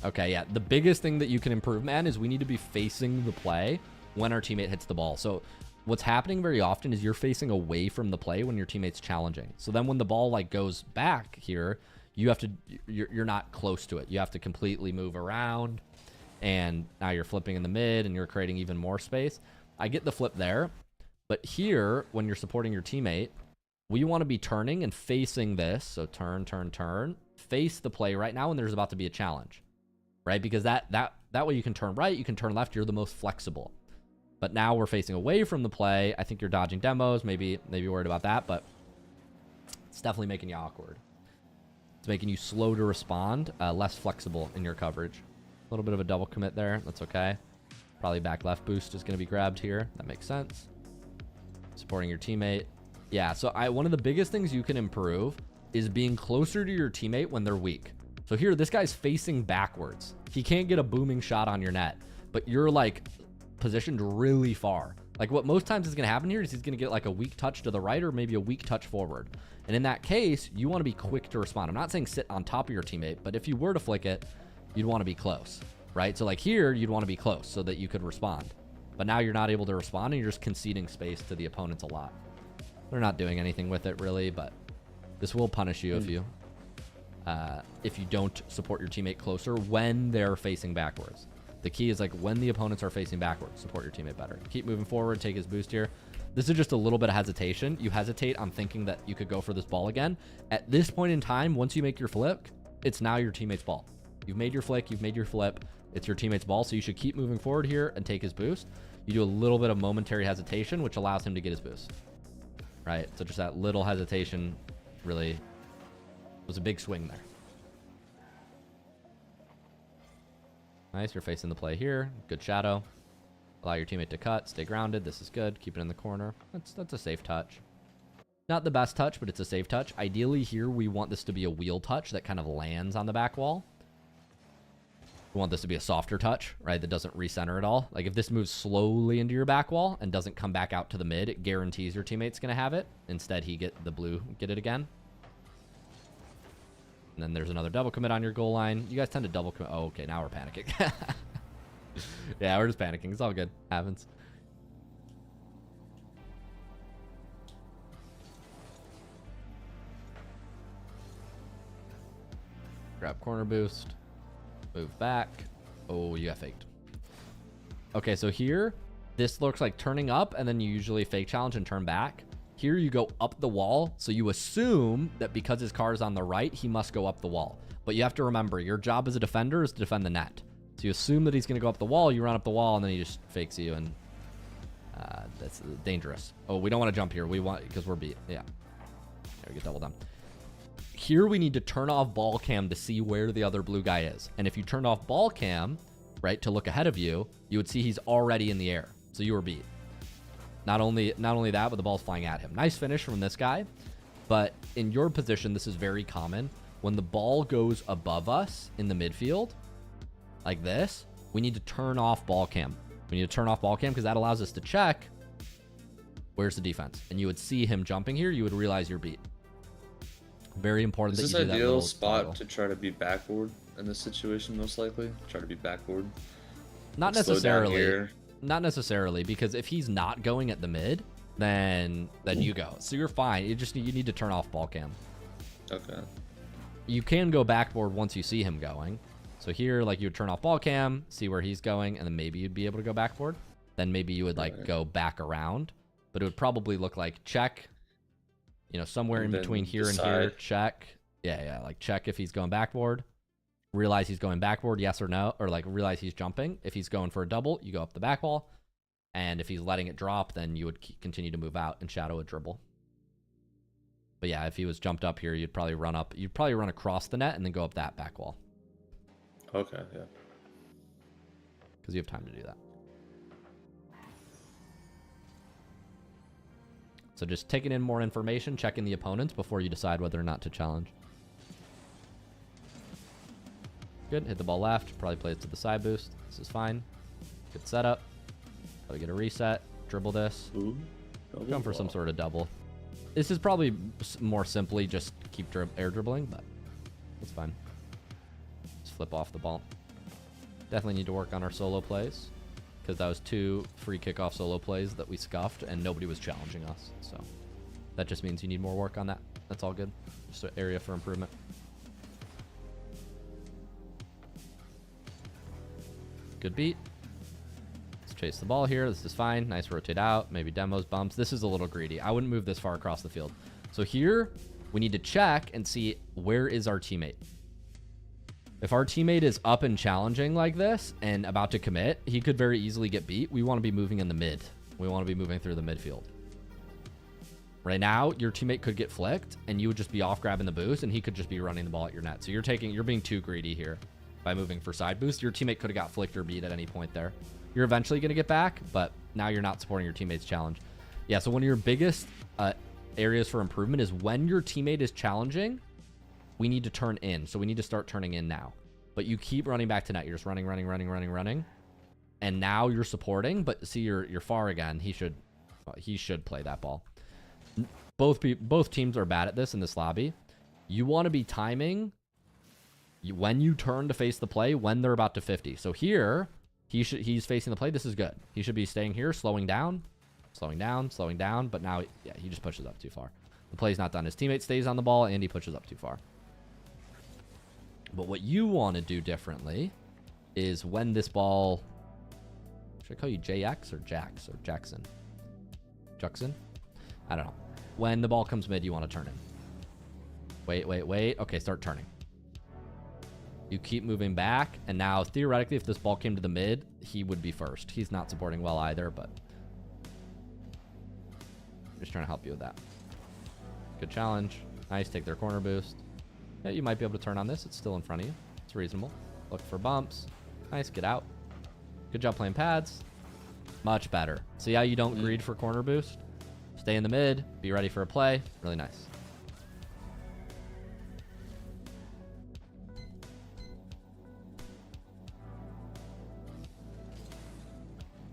Okay, yeah. The biggest thing that you can improve, man, is we need to be facing the play when our teammate hits the ball. So what's happening very often is you're facing away from the play when your teammate's challenging. So then when the ball goes back here, you're not close to it. You have to completely move around, and now you're flipping in the mid and you're creating even more space. I get the flip there, but here when you're supporting your teammate, we want to be turning and facing this. So turn, face the play right now when there's about to be a challenge. Right? Because that way you can turn right, you can turn left, you're the most flexible. But now we're facing away from the play. I think you're dodging demos, maybe worried about that, but it's definitely making you awkward. It's making you slow to respond, less flexible in your coverage. A little bit of a double commit there. That's okay. Probably back left boost is going to be grabbed here. That makes sense. Supporting your teammate. Yeah, so one of the biggest things you can improve is being closer to your teammate when they're weak. So here, this guy's facing backwards. He can't get a booming shot on your net, but you're like positioned really far. Like what most times is going to happen here is he's going to get like a weak touch to the right or maybe a weak touch forward. And in that case, you want to be quick to respond. I'm not saying sit on top of your teammate, but if you were to flick it, you'd want to be close, right? So like here, you'd want to be close so that you could respond. But now you're not able to respond and you're just conceding space to the opponents a lot. They're not doing anything with it really, but this will punish you if you don't support your teammate closer when they're facing backwards. The key is like when the opponents are facing backwards, support your teammate better. Keep moving forward, take his boost here. This is just a little bit of hesitation. You hesitate on thinking that you could go for this ball again. At this point in time, once you make your flip, it's now your teammate's ball. You've made your flick, you've made your flip. It's your teammate's ball, so you should keep moving forward here and take his boost. You do a little bit of momentary hesitation, which allows him to get his boost. Right? So just that little hesitation really was a big swing there. Nice, you're facing the play here. Good shadow. Allow your teammate to cut. Stay grounded. This is good. Keep it in the corner. That's a safe touch. Not the best touch, but it's a safe touch. Ideally here, we want this to be a wheel touch that kind of lands on the back wall. We want this to be a softer touch, right? That doesn't recenter at all. Like if this moves slowly into your back wall and doesn't come back out to the mid, it guarantees your teammate's going to have it. Instead, get it again. And then there's another double commit on your goal line. You guys tend to double commit. Oh, okay. Now we're panicking. Yeah, we're just panicking. It's all good. Happens. Grab corner boost. Move back. Oh, you got faked. Okay, so here, this looks like turning up, and then you usually fake challenge and turn back. Here you go up the wall, so you assume that because his car is on the right, he must go up the wall. But you have to remember, your job as a defender is to defend the net. So you assume that he's going to go up the wall, you run up the wall, and then he just fakes you, and that's dangerous. Oh, we don't want to jump here. We want, because we're beat. Yeah. There we get double down. Here we need to turn off ball cam to see where the other blue guy is. And if you turned off ball cam, right, to look ahead of you, you would see he's already in the air. So you were beat. Not only that, but the ball's flying at him. Nice finish from this guy. But in your position, this is very common. When the ball goes above us in the midfield, like this, we need to turn off ball cam. We need to turn off ball cam because that allows us to check where's the defense. And you would see him jumping here. You would realize you're beat. Very important that you do that. Is this ideal spot to try to be backward in this situation, most likely? Try to be backward? Not necessarily. Not necessarily, because if he's not going at the mid, then you go. So you're fine. You need to turn off ball cam. Okay. You can go backboard once you see him going. So here, like, you would turn off ball cam, see where he's going, and then maybe you'd be able to go backboard. Then maybe you would like go back around, but it would probably look like check, you know, somewhere in between here and here, check. Yeah, like check if he's going backboard. Realize he's going backboard, yes or no, or like realize he's jumping. If he's going for a double, you go up the back wall. And if he's letting it drop, then you would continue to move out and shadow a dribble. But yeah, if he was jumped up here, you'd probably run up. You'd probably run across the net and then go up that back wall. Okay, yeah. Because you have time to do that. So just taking in more information, checking the opponents before you decide whether or not to challenge. Good. Hit the ball left. Probably plays to the side boost. This is fine. Good setup. Probably get a reset. Dribble this. Ooh, come for some sort of double. This is probably more simply just keep air dribbling, but it's fine. Just flip off the ball. Definitely need to work on our solo plays, because that was 2 free kickoff solo plays that we scuffed and nobody was challenging us. So that just means you need more work on that. That's all good. Just an area for improvement. Good beat. Let's chase the ball here. This is fine. Nice rotate out. Maybe demos bumps. This is a little greedy. I wouldn't move this far across the field. So here we need to check and see where is our teammate. If our teammate is up and challenging like this and about to commit, he could very easily get beat. We want to be moving in the mid. We want to be moving through the midfield. Right now, your teammate could get flicked and you would just be off grabbing the boost and he could just be running the ball at your net. So you're being too greedy here by moving for side boost. Your teammate could have got flicked or beat at any point there. You're eventually going to get back, but now you're not supporting your teammate's challenge. Yeah, so one of your biggest areas for improvement is when your teammate is challenging, we need to turn in. So we need to start turning in now. But you keep running back to net. You're just running. And now you're supporting, but see, you're far again. He should play that ball. Both teams are bad at this in this lobby. You want to be timing when you turn to face the play when they're about to 50. So here, he's facing the play. This is good. He should be staying here, slowing down. But now, yeah, he just pushes up too far. The play's not done. His teammate stays on the ball, and he pushes up too far. But what you want to do differently is when this ball... Should I call you JX or Jax or Jackson? Jackson? I don't know. When the ball comes mid, you want to turn in. Wait. Okay, start turning. You keep moving back, and now, theoretically, if this ball came to the mid, he would be first. He's not supporting well either, but... I'm just trying to help you with that. Good challenge. Nice, take their corner boost. Yeah, you might be able to turn on this. It's still in front of you. It's reasonable. Look for bumps. Nice, get out. Good job playing pads. Much better. See how you don't greed for corner boost? Stay in the mid. Be ready for a play. Really nice.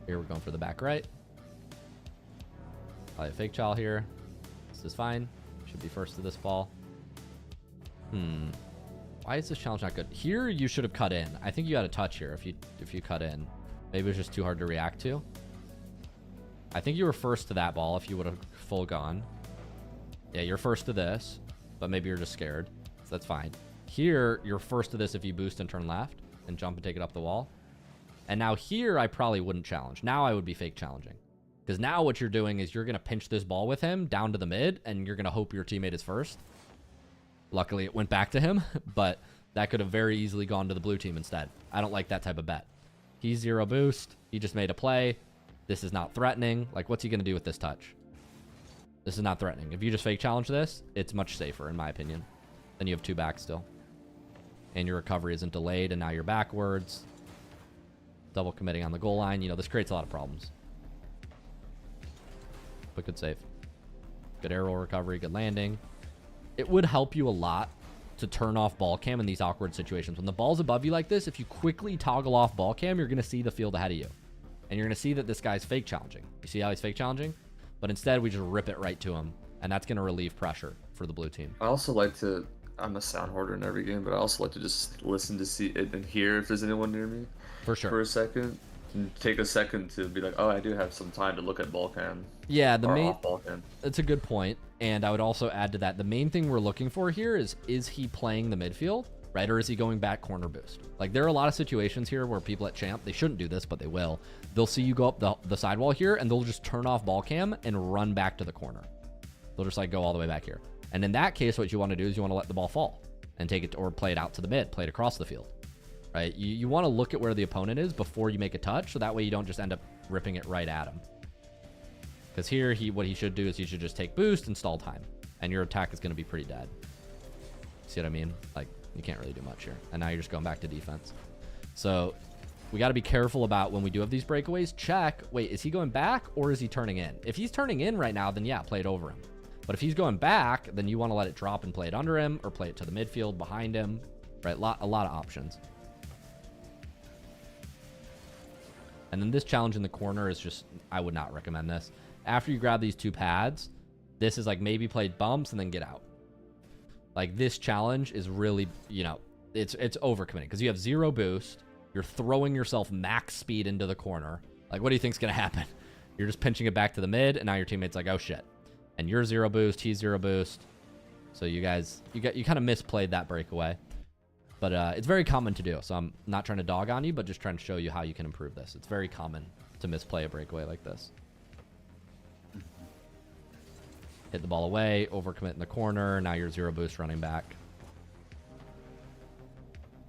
Here we're going for the back right. Probably a fake chow here. This is fine. Should be first to this ball. Why is this challenge not good? Here you should have cut in. I think you had a touch here if you cut in. Maybe it was just too hard to react to. I think you were first to that ball if you would have full gone. Yeah, you're first to this, but maybe you're just scared. So that's fine. Here, you're first to this if you boost and turn left and jump and take it up the wall. And now here, I probably wouldn't challenge. Now I would be fake challenging. Because now what you're doing is you're going to pinch this ball with him down to the mid, and you're going to hope your teammate is first. Luckily, it went back to him, but that could have very easily gone to the blue team instead. I don't like that type of bet. He's 0 boost. He just made a play. This is not threatening. Like, what's he going to do with this touch? This is not threatening. If you just fake challenge this, it's much safer, in my opinion. Then you have 2 back still. And your recovery isn't delayed, and now you're backwards. Double committing on the goal line. You know, this creates a lot of problems. But good save. Good arrow recovery, good landing. It would help you a lot to turn off ball cam in these awkward situations. When the ball's above you like this, if you quickly toggle off ball cam, you're going to see the field ahead of you. And you're going to see that this guy's fake challenging. You see how he's fake challenging? But instead, we just rip it right to him. And that's going to relieve pressure for the blue team. I also like to... I'm a sound hoarder in every game, but I also like to just listen to see it and hear if there's anyone near me. For sure. For a second. And take a second to be like, oh, I do have some time to look at ball cam. Yeah, the main... off ball cam. That's a good point. And I would also add to that, the main thing we're looking for here is he playing the midfield, right? Or is he going back corner boost? Like, there are a lot of situations here where people at champ, they shouldn't do this, but they will. They'll see you go up the sidewall here, and they'll just turn off ball cam and run back to the corner. They'll just, like, go all the way back here. And in that case, what you want to do is you want to let the ball fall and take it, or play it out to the mid, play it across the field, right? You want to look at where the opponent is before you make a touch, so that way you don't just end up ripping it right at him. Because here, what he should do is he should just take boost and stall time. And your attack is going to be pretty dead. See what I mean? Like, you can't really do much here. And now you're just going back to defense. So, we got to be careful about when we do have these breakaways. Check, wait, is he going back or is he turning in? If he's turning in right now, then yeah, play it over him. But if he's going back, then you want to let it drop and play it under him, or play it to the midfield behind him. Right? A lot of options. And then this challenge in the corner is just, I would not recommend this. After you grab these 2 pads, this is like maybe play bumps and then get out. Like, this challenge is really, you know, it's overcommitting because you have 0 boost. You're throwing yourself max speed into the corner. Like, what do you think's going to happen? You're just pinching it back to the mid, and now your teammate's like, oh shit. And you're 0 boost, he's 0 boost. So you guys, you kind of misplayed that breakaway. But it's very common to do. So I'm not trying to dog on you, but just trying to show you how you can improve this. It's very common to misplay a breakaway like this. Hit the ball away, overcommit in the corner. Now you're 0 boost running back.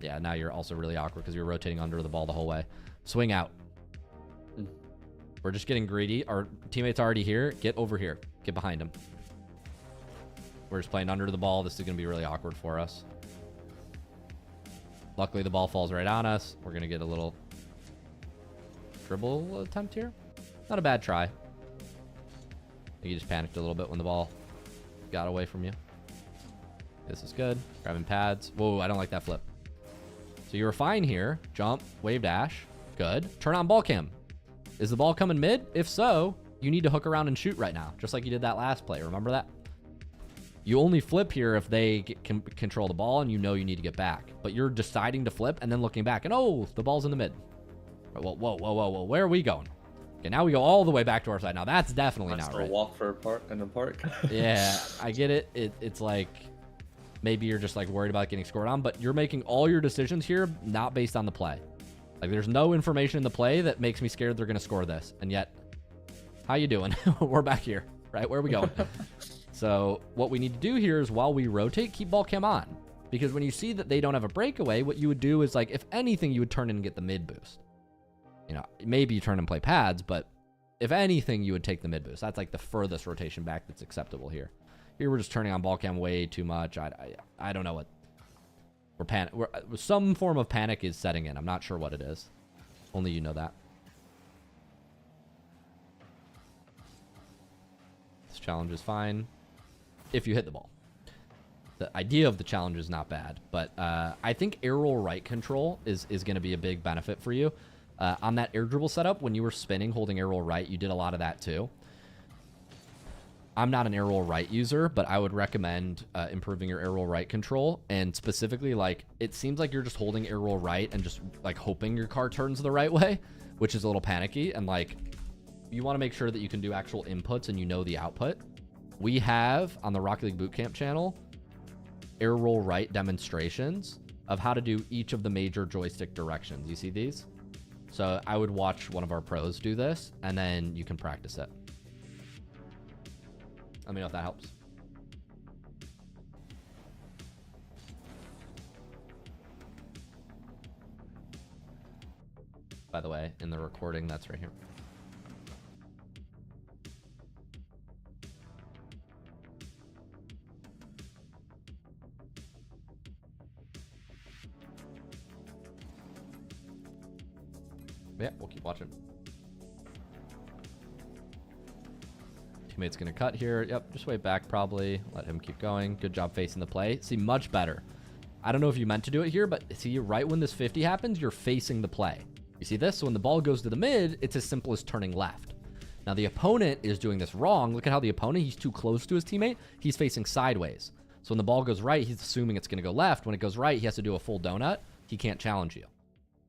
Yeah, now you're also really awkward because you're rotating under the ball the whole way. Swing out. We're just getting greedy. Our teammate's already here. Get over here. Get behind him. We're just playing under the ball. This is going to be really awkward for us. Luckily, the ball falls right on us. We're going to get a little dribble attempt here. Not a bad try. You just panicked a little bit when the ball got away from you. This is good. Grabbing pads. Whoa, I don't like that flip. So you were fine here. Jump, wave dash. Good. Turn on ball cam. Is the ball coming mid? If so, you need to hook around and shoot right now, just like you did that last play. Remember that? You only flip here if they can control the ball and you know you need to get back. But you're deciding to flip and then looking back and, oh, the ball's in the mid. Whoa, whoa, whoa, whoa, whoa. Where are we going? Okay, now we go all the way back to our side. Now that's definitely not right. Walk for a park in the park. Yeah, I get it. It's like maybe you're just like worried about getting scored on, but you're making all your decisions here not based on the play. Like there's no information in the play that makes me scared they're going to score this. And yet, how you doing? We're back here, right? Where are we going? So what we need to do here is while we rotate, keep ball cam on. Because when you see that they don't have a breakaway, what you would do is like, if anything, you would turn in and get the mid boost. You know, maybe you turn and play pads, but if anything, you would take the mid boost. That's like the furthest rotation back that's acceptable here. Here we're just turning on ball cam way too much. I don't know what. Some form of panic is setting in. I'm not sure what it is. Only you know that. This challenge is fine if you hit the ball. The idea of the challenge is not bad, but I think air roll right control is going to be a big benefit for you. On that air dribble setup, when you were spinning, holding air roll right, you did a lot of that too. I'm not an air roll right user, but I would recommend improving your air roll right control. And specifically, like, it seems like you're just holding air roll right and just like hoping your car turns the right way, which is a little panicky. And like, you want to make sure that you can do actual inputs and you know the output. We have on the Rocket League Bootcamp channel, air roll right demonstrations of how to do each of the major joystick directions. You see these? So I would watch one of our pros do this and then you can practice it. Let me know if that helps. By the way, in the recording, that's right here. Yeah, we'll keep watching. Teammate's gonna cut here. Yep, just wait back probably. Let him keep going. Good job facing the play. See, much better. I don't know if you meant to do it here, but see, right when this 50 happens, you're facing the play. You see this? So when the ball goes to the mid, it's as simple as turning left. Now the opponent is doing this wrong. Look at how the opponent, he's too close to his teammate. He's facing sideways. So when the ball goes right, he's assuming it's gonna go left. When it goes right, he has to do a full donut. He can't challenge you.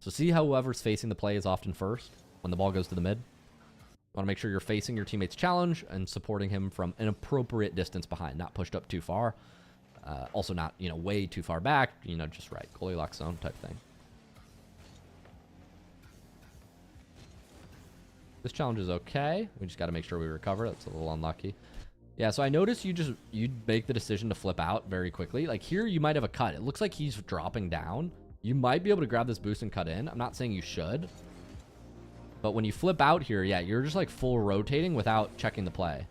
So see how whoever's facing the play is often first when the ball goes to the mid? You want to make sure you're facing your teammate's challenge and supporting him from an appropriate distance behind, not pushed up too far. Also not, you know, way too far back, you know, just right. Goldilocks zone type thing. This challenge is okay. We just got to make sure we recover. That's a little unlucky. Yeah, so I noticed you'd make the decision to flip out very quickly. Like here, you might have a cut. It looks like he's dropping down. You might be able to grab this boost and cut in. I'm not saying you should. But when you flip out here, yeah, you're just like full rotating without checking the play.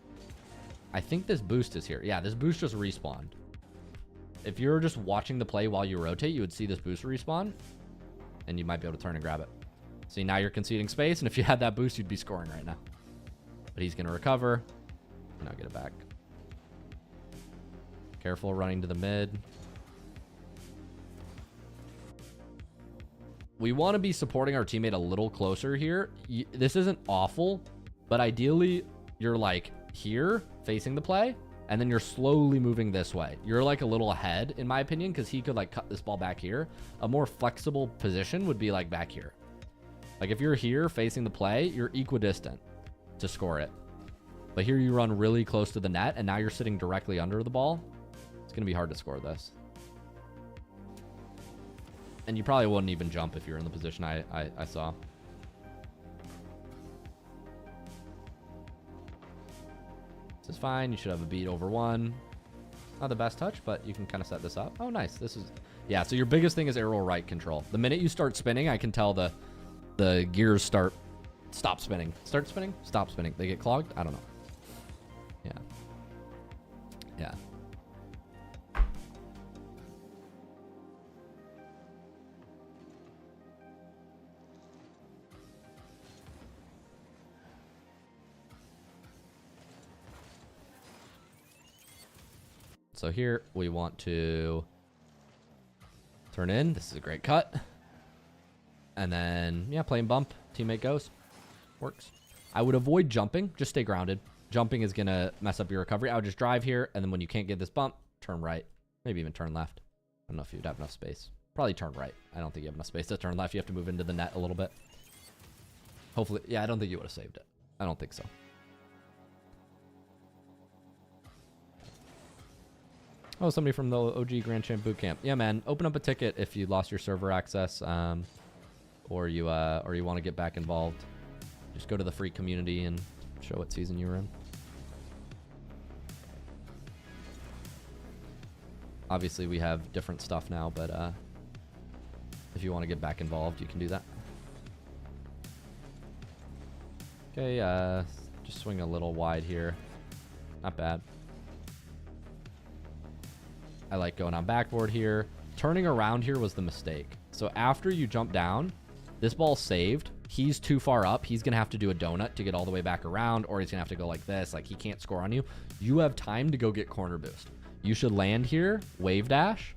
I think this boost is here. Yeah, this boost just respawned. If you're just watching the play while you rotate, you would see this boost respawn. And you might be able to turn and grab it. See, now you're conceding space. And if you had that boost, you'd be scoring right now. But he's going to recover. And I'll get it back. Careful running to the mid. We want to be supporting our teammate a little closer here. This isn't awful, but ideally you're like here facing the play and then you're slowly moving this way. You're like a little ahead in my opinion, because he could like cut this ball back here. A more flexible position would be like back here. Like if you're here facing the play, you're equidistant to score it. But here you run really close to the net and now you're sitting directly under the ball. It's going to be hard to score this. And you probably wouldn't even jump if you're in the position I saw. This is fine. You should have a beat over one. Not the best touch, but you can kind of set this up. Oh, nice. This is... Yeah, so your biggest thing is air roll right control. The minute you start spinning, I can tell the gears stop spinning. Start spinning? Stop spinning. They get clogged? I don't know. Yeah. Yeah. So here we want to turn in. This is a great cut. And then, yeah, playing bump. Teammate goes. Works. I would avoid jumping. Just stay grounded. Jumping is going to mess up your recovery. I would just drive here, and then when you can't get this bump, turn right. Maybe even turn left. I don't know if you'd have enough space. Probably turn right. I don't think you have enough space to turn left. You have to move into the net a little bit. Hopefully. Yeah, I don't think you would have saved it. I don't think so. Oh, somebody from the OG Grand Champ Bootcamp. Yeah, man. Open up a ticket if you lost your server access, or you want to get back involved. Just go to the free community and show what season you were in. Obviously, we have different stuff now, but if you want to get back involved, you can do that. Okay, just swing a little wide here. Not bad. I like going on backboard here. Turning around here was the mistake. So after you jump down, this ball's saved. He's too far up. He's going to have to do a donut to get all the way back around, or he's going to have to go like this. Like, he can't score on you. You have time to go get corner boost. You should land here, wave dash,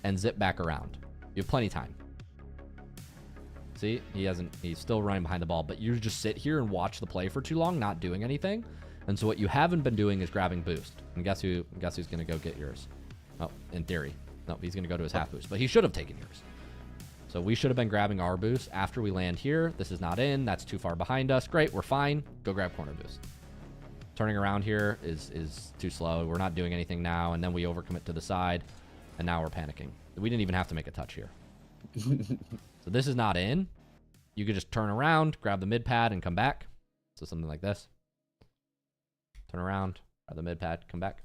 and zip back around. You have plenty of time. See, he's still running behind the ball, but you just sit here and watch the play for too long, not doing anything. And so what you haven't been doing is grabbing boost. And guess who's going to go get yours? Oh, in theory. No, he's going to go to his half boost, but he should have taken yours. So we should have been grabbing our boost after we land here. This is not in. That's too far behind us. Great, we're fine. Go grab corner boost. Turning around here is too slow. We're not doing anything now, and then we overcommit to the side, and now we're panicking. We didn't even have to make a touch here. So this is not in. You could just turn around, grab the mid pad, and come back. So something like this. Turn around, grab the mid pad, come back.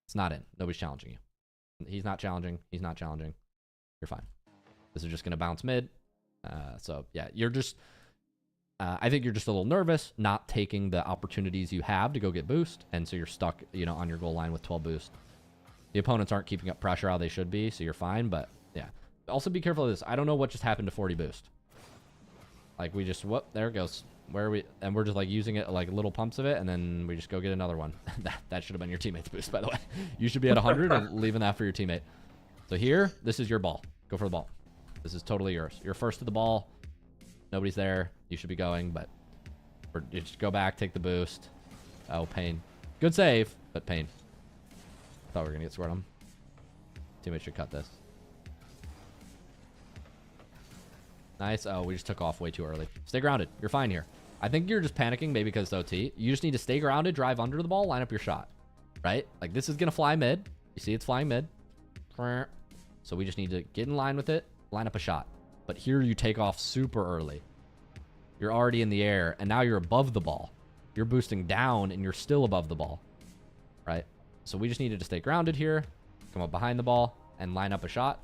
It's not in. Nobody's challenging you. He's not challenging. He's not challenging. You're fine. This is just going to bounce mid. So, yeah, you're just... I think you're just a little nervous, not taking the opportunities you have to go get boost, and so you're stuck, on your goal line with 12 boost. The opponents aren't keeping up pressure how they should be, so you're fine, but, yeah. Also, be careful of this. I don't know what just happened to 40 boost. Like, we just... Whoop, there it goes. Where are we? And we're just, like, using it, like, little pumps of it, and then we just go get another one. That should have been your teammate's boost, by the way. You should be at 100 and leaving that for your teammate. So here, this is your ball. Go for the ball. This is totally yours. You're first to the ball. Nobody's there. You should be going, but you just go back, take the boost. Oh, pain. Good save, but pain. Thought we were going to get scored on. Teammate should cut this. Nice. Oh, we just took off way too early. Stay grounded. You're fine here. I think you're just panicking maybe because it's OT. You just need to stay grounded, drive under the ball, line up your shot. Right? Like, this is going to fly mid. You see it's flying mid. So we just need to get in line with it, line up a shot. But here you take off super early. You're already in the air, and now you're above the ball. You're boosting down, and you're still above the ball. Right? So we just needed to stay grounded here, come up behind the ball, and line up a shot.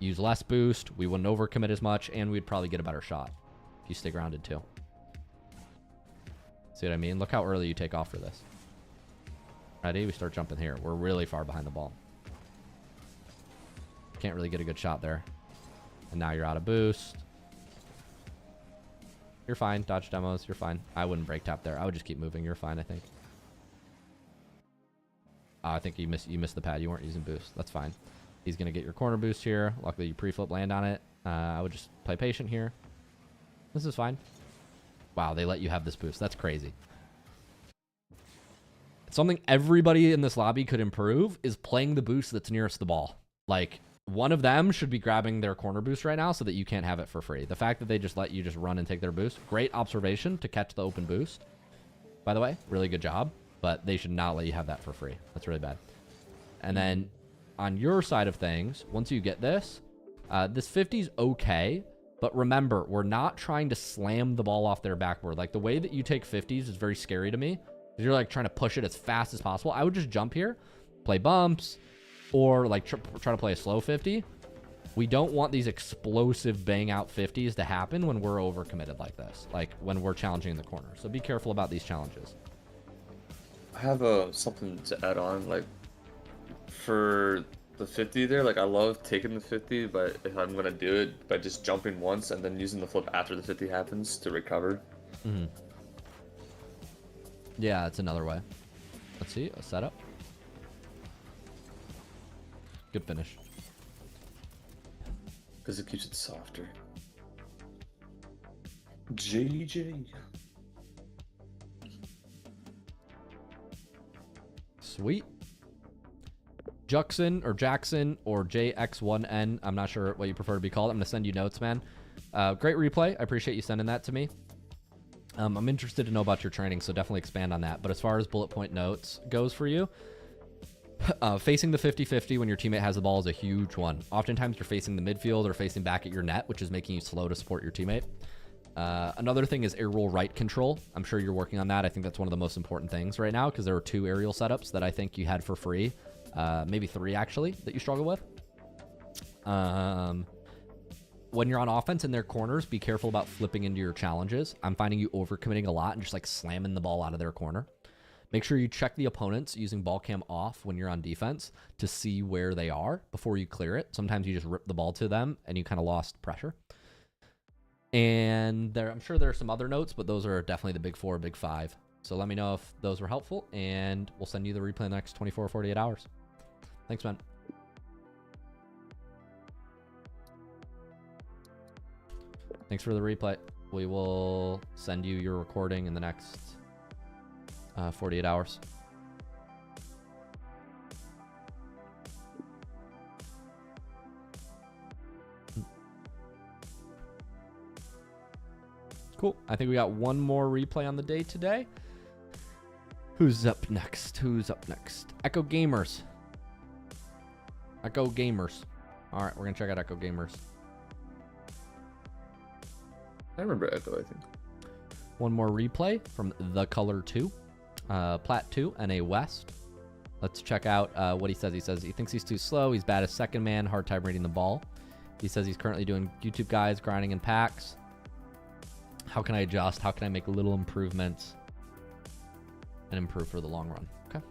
Use less boost. We wouldn't overcommit as much, and we'd probably get a better shot if you stay grounded too. See what I mean? Look how early you take off for this. Ready? We start jumping here. We're really far behind the ball. Can't really get a good shot there. And now you're out of boost. You're fine. Dodge demos. You're fine. I wouldn't break tap there. I would just keep moving. You're fine, I think. I think you missed the pad. You weren't using boost. That's fine. He's going to get your corner boost here. Luckily, you pre-flip land on it. I would just play patient here. This is fine. Wow, they let you have this boost. That's crazy. Something everybody in this lobby could improve is playing the boost that's nearest the ball. Like, one of them should be grabbing their corner boost right now so that you can't have it for free. The fact that they just let you just run and take their boost. Great observation to catch the open boost. By the way, really good job. But they should not let you have that for free. That's really bad. And then on your side of things, once you get this, this 50 is okay. But remember, we're not trying to slam the ball off their backboard. Like, the way that you take 50s is very scary to me. You're like trying to push it as fast as possible. I would just jump here, play bumps, or like try to play a slow 50. We don't want these explosive bang out 50s to happen when we're overcommitted like this, like when we're challenging in the corner. So be careful about these challenges. I have something to add on, like for the 50 there, like I love taking the 50, but if I'm gonna do it by just jumping once and then using the flip after the 50 happens to recover. Yeah, that's another way. Let's see, a setup. Good finish. Because it keeps it softer. JJ. Sweet. Jackson or JX1N. I'm not sure what you prefer to be called. I'm going to send you notes, man. Great replay. I appreciate you sending that to me. I'm interested to know about your training, so definitely expand on that. But as far as bullet point notes goes for you, facing the 50-50 when your teammate has the ball is a huge one. Oftentimes you're facing the midfield or facing back at your net, which is making you slow to support your teammate. Another thing is aerial right control. I'm sure you're working on that. I think that's one of the most important things right now because there are 2 aerial setups that I think you had for free. Maybe 3 actually that you struggle with. When you're on offense in their corners, be careful about flipping into your challenges. I'm finding you overcommitting a lot and just like slamming the ball out of their corner. Make sure you check the opponents using ball cam off when you're on defense to see where they are before you clear it. Sometimes you just rip the ball to them and you kind of lost pressure. And I'm sure there are some other notes, but those are definitely the big 4, big 5. So let me know if those were helpful, and we'll send you the replay in the next 24 or 48 hours. Thanks, man. Thanks for the replay. We will send you your recording in the next 48 hours. Cool. I think we got one more replay on the day today. Who's up next? Echo Gamers. Echo Gamers. All right, we're going to check out Echo Gamers. I remember Echo, I think. One more replay from The Color 2. Plat 2, NA West. Let's check out what he says. He says he thinks he's too slow. He's bad as second man. Hard time reading the ball. He says he's currently doing YouTube guides, grinding in packs. How can I adjust? How can I make little improvements and improve for the long run? Okay.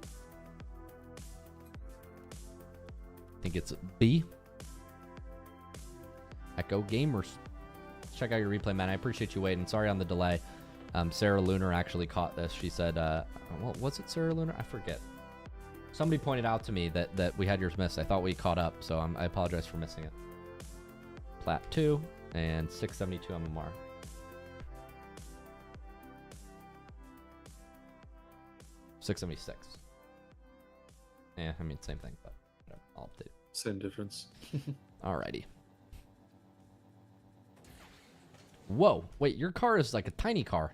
I think it's B. Echo Gamers. Check out your replay, man. I appreciate you waiting. Sorry on the delay. Sarah Lunar actually caught this. She said, well, was it Sarah Lunar? I forget. Somebody pointed out to me that we had yours missed. I thought we caught up, so I apologize for missing it. Plat 2 and 672 MMR. $676. Yeah, I mean, same thing, but whatever. I'll update. Same difference. Alrighty. Whoa, wait, your car is like a tiny car.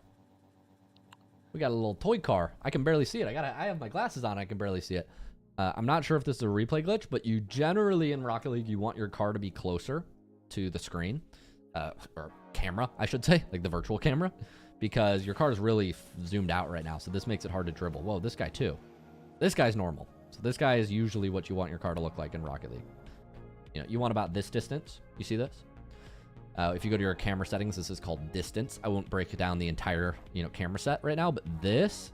We got a little toy car. I can barely see it. I have my glasses on. I can barely see it. I'm not sure if this is a replay glitch, but you generally in Rocket League, you want your car to be closer to the screen, or camera, I should say, like the virtual camera, because your car is really zoomed out right now. So this makes it hard to dribble. Whoa, this guy too. This guy's normal. So this guy is usually what you want your car to look like in Rocket League. You know, you want about this distance. You see this? If you go to your camera settings, this is called distance. I won't break down the entire, camera set right now, but this,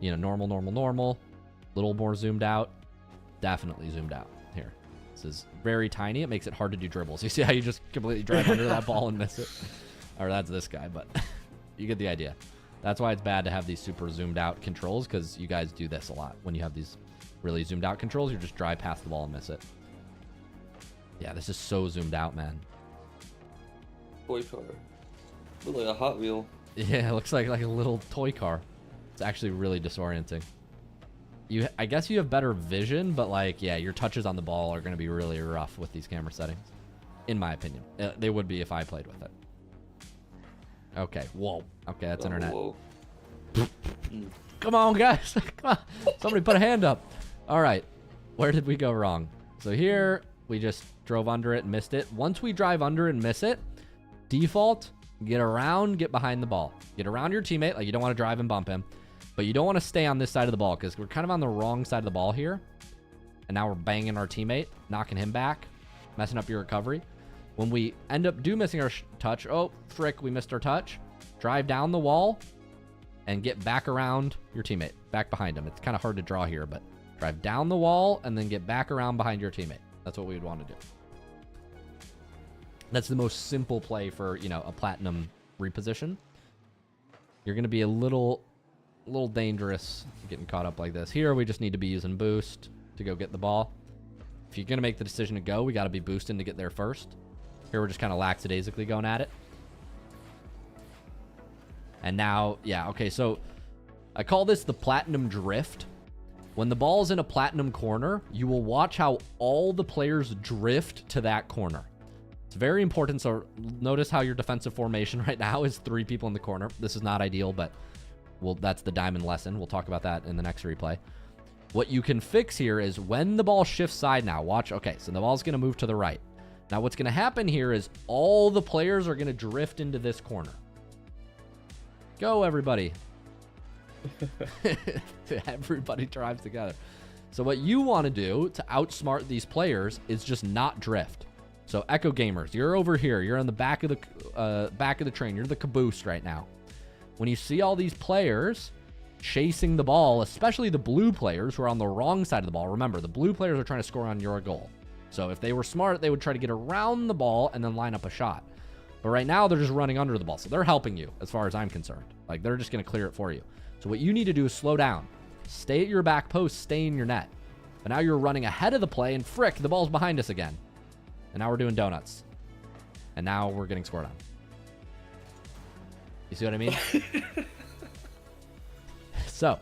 normal, little more zoomed out, definitely zoomed out here. This is very tiny. It makes it hard to do dribbles. You see how you just completely drive under that ball and miss it? Or that's this guy, but you get the idea. That's why it's bad to have these super zoomed out controls, because you guys do this a lot. When you have these really zoomed out controls, you just drive past the ball and miss it. Yeah, this is so zoomed out, man. Toy car. Look like a Hot Wheel. Yeah, it looks like a little toy car. It's actually really disorienting. I guess you have better vision, but yeah, your touches on the ball are going to be really rough with these camera settings, in my opinion. They would be if I played with it. Okay, whoa. Okay, that's internet. Whoa. Come on, guys. Come on. Somebody put a hand up. All right, where did we go wrong? So here, we just drove under it and missed it. Once we drive under and miss it, default, get around, get behind the ball. Get around your teammate, like you don't want to drive and bump him, but you don't want to stay on this side of the ball because we're kind of on the wrong side of the ball here. And now we're banging our teammate, knocking him back, messing up your recovery. When we end up missing our touch, oh, frick, we missed our touch. Drive down the wall and get back around your teammate, back behind him. It's kind of hard to draw here, but drive down the wall and then get back around behind your teammate. That's what we would want to do. That's the most simple play for, a platinum reposition. You're going to be a little dangerous getting caught up like this. Here, we just need to be using boost to go get the ball. If you're going to make the decision to go, we got to be boosting to get there first. Here we're just kind of lackadaisically going at it. And now, yeah, okay, so I call this the platinum drift. When the ball's in a platinum corner, you will watch how all the players drift to that corner. It's very important, so notice how your defensive formation right now is 3 people in the corner. This is not ideal, but that's the diamond lesson. We'll talk about that in the next replay. What you can fix here is when the ball shifts side now, watch, okay, so the ball's going to move to the right. Now what's going to happen here is all the players are going to drift into this corner. Go, everybody. Everybody drives together. So what you want to do to outsmart these players is just not drift. So Echo Gamers, you're over here. You're on the back of the train. You're the caboose right now. When you see all these players chasing the ball, especially the blue players who are on the wrong side of the ball, remember, the blue players are trying to score on your goal. So if they were smart, they would try to get around the ball and then line up a shot. But right now, they're just running under the ball. So they're helping you as far as I'm concerned. Like, they're just going to clear it for you. So what you need to do is slow down. Stay at your back post. Stay in your net. But now you're running ahead of the play, and frick, the ball's behind us again. And now we're doing donuts. And now we're getting scored on. You see what I mean? So.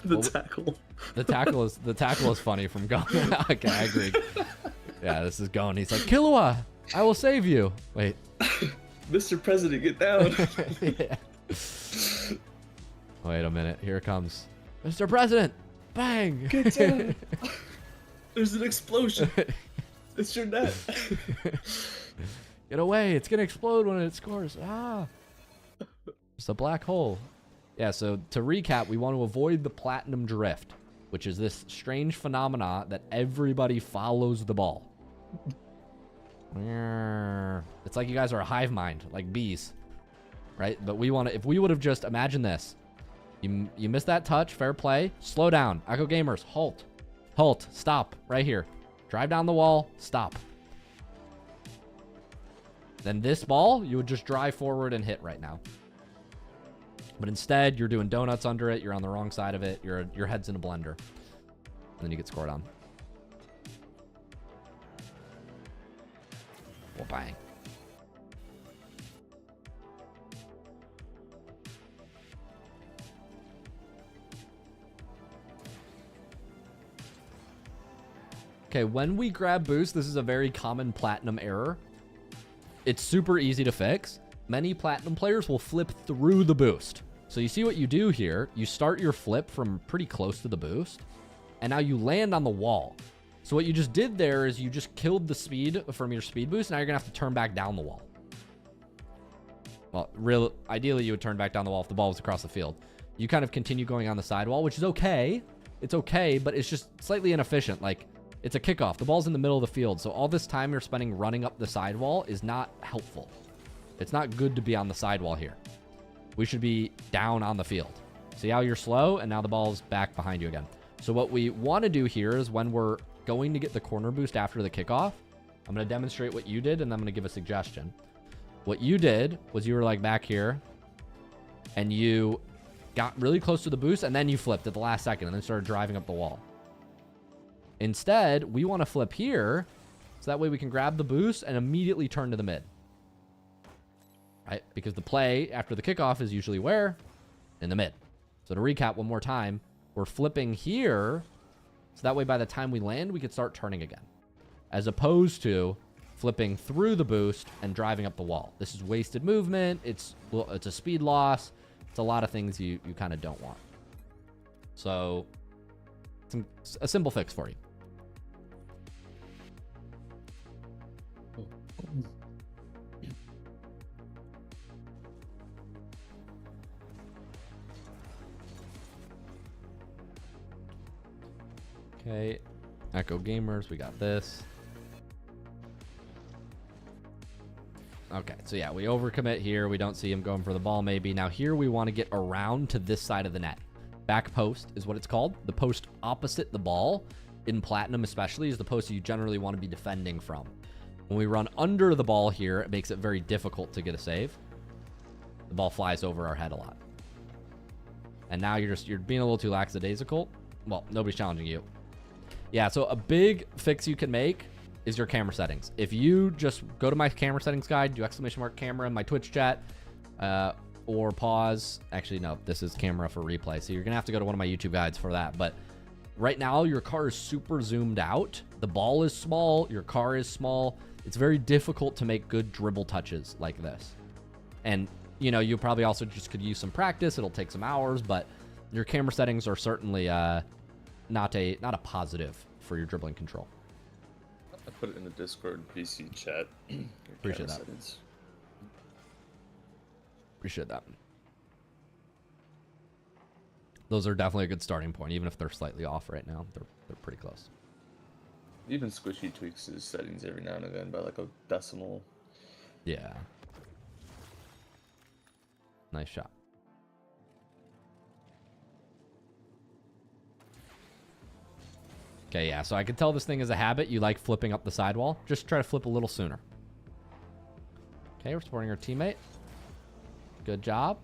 The tackle is funny from Gon. Okay, I agree. Yeah, this is Gon. He's like, Killua, I will save you. Wait. Mr. President, get down. Yeah. Wait a minute. Here it comes. Mr. President. Bang. Get down. There's an explosion. It's your net. Get away. It's going to explode when it scores. Ah. It's a black hole. Yeah, so to recap, we want to avoid the platinum drift, which is this strange phenomena that everybody follows the ball. It's like you guys are a hive mind, like bees, right? But we want to, if we would have just, imagine this. You missed that touch, fair play. Slow down. Echo Gamers, halt. Halt, stop, right here. Drive down the wall, stop. Then this ball, you would just drive forward and hit right now. But instead, you're doing donuts under it. You're on the wrong side of it. Your head's in a blender. And then you get scored on. Well, bang. Okay, when we grab boost, this is a very common platinum error. It's super easy to fix. Many platinum players will flip through the boost. So you see what you do here. You start your flip from pretty close to the boost, and now you land on the wall. So what you just did there is you just killed the speed from your speed boost. Now you're going to have to turn back down the wall. Well, ideally, you would turn back down the wall if the ball was across the field. You kind of continue going on the sidewall, which is okay. It's okay, but it's just slightly inefficient. Like, it's a kickoff. The ball's in the middle of the field, so all this time you're spending running up the sidewall is not helpful. It's not good to be on the sidewall here. We should be down on the field. See how you're slow, and now the ball's back behind you again. So what we want to do here is when we're going to get the corner boost after the kickoff, I'm going to demonstrate what you did, and I'm going to give a suggestion. What you did was you were like back here, and you got really close to the boost, and then you flipped at the last second, and then started driving up the wall. Instead, we want to flip here, so that way we can grab the boost and immediately turn to the mid. Right? Because the play after the kickoff is usually where? In the mid. So to recap one more time, we're flipping here, so that way by the time we land, we could start turning again. As opposed to flipping through the boost and driving up the wall. This is wasted movement. It's a speed loss. It's a lot of things you kind of don't want. So, a simple fix for you. Okay, Echo Gamers, we got this. Okay, so yeah, we overcommit here. We don't see him going for the ball maybe. Now here we want to get around to this side of the net. Back post is what it's called. The post opposite the ball, in Platinum especially, is the post you generally want to be defending from. When we run under the ball here, it makes it very difficult to get a save. The ball flies over our head a lot. And now you're being a little too lackadaisical. Well, nobody's challenging you. Yeah, so a big fix you can make is your camera settings. If you just go to my camera settings guide, do !camera in my Twitch chat, or pause. Actually, no, this is camera for replay. So you're going to have to go to one of my YouTube guides for that. But right now, your car is super zoomed out. The ball is small. Your car is small. It's very difficult to make good dribble touches like this. And, you know, you probably also just could use some practice. It'll take some hours, but your camera settings are certainly not a positive for your dribbling control. I put it in the Discord VC chat. Appreciate that. Appreciate that. Those are definitely a good starting point, even if they're slightly off right now. They're pretty close. Even Squishy tweaks his settings every now and again by like a decimal. Yeah. Nice shot. Okay, yeah, so I can tell this thing is a habit. You like flipping up the sidewall. Just try to flip a little sooner. Okay, we're supporting our teammate. Good job.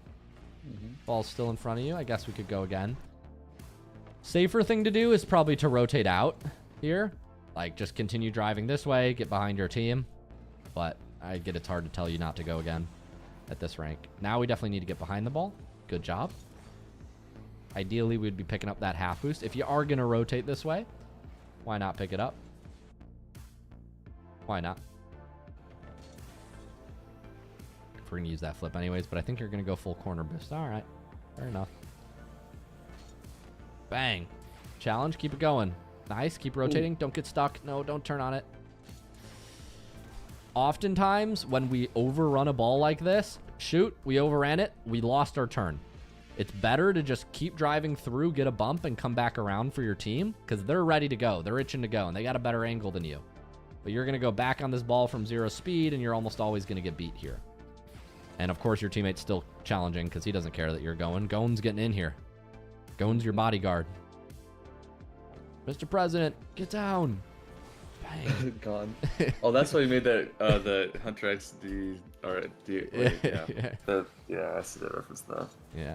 Ball's still in front of you. I guess we could go again. Safer thing to do is probably to rotate out here. Like, just continue driving this way, get behind your team. But I get it's hard to tell you not to go again at this rank. Now we definitely need to get behind the ball. Good job. Ideally, we'd be picking up that half boost. If you are going to rotate this way, why not pick it up? Why not? We're going to use that flip anyways, but I think you're going to go full corner boost. All right. Fair enough. Bang. Challenge. Keep it going. Nice. Keep rotating. Ooh. Don't get stuck. No, don't turn on it. Oftentimes, when we overrun a ball like this, shoot, we overran it, we lost our turn. It's better to just keep driving through, get a bump, and come back around for your team, because they're ready to go. They're itching to go, and they got a better angle than you. But you're going to go back on this ball from 0 speed, and you're almost always going to get beat here. And, of course, your teammate's still challenging because he doesn't care that you're going. Gone's getting in here. Gone's your bodyguard. Mr. President, get down. Bang. Gone. Oh, that's why you made that, the Hunter X D, or D, wait, yeah. Yeah, I see that reference now. Yeah.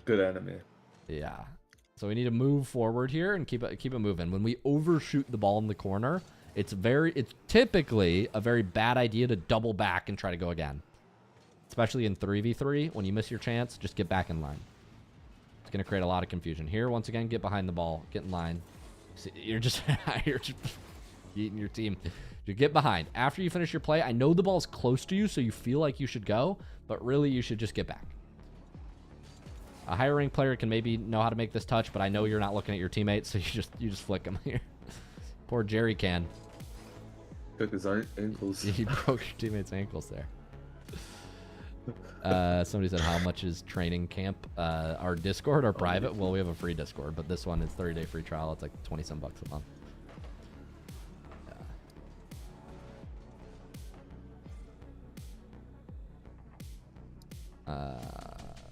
Good anime. Yeah. So we need to move forward here and keep it moving. When we overshoot the ball in the corner, it's typically a very bad idea to double back and try to go again. Especially in 3v3, when you miss your chance, just get back in line. It's going to create a lot of confusion. Here, once again, get behind the ball, get in line. See, you're just eating your team. You get behind. After you finish your play, I know the ball's close to you, so you feel like you should go, but really you should just get back. A higher ranked player can maybe know how to make this touch, but I know you're not looking at your teammates, so you just flick them here. Poor Jerry can. Took his ankles. He broke your teammate's ankles there. Somebody said, how much is training camp? Our Discord, our private? Well, we have a free Discord, but this one is 30-day free trial. It's like 20-some bucks a month.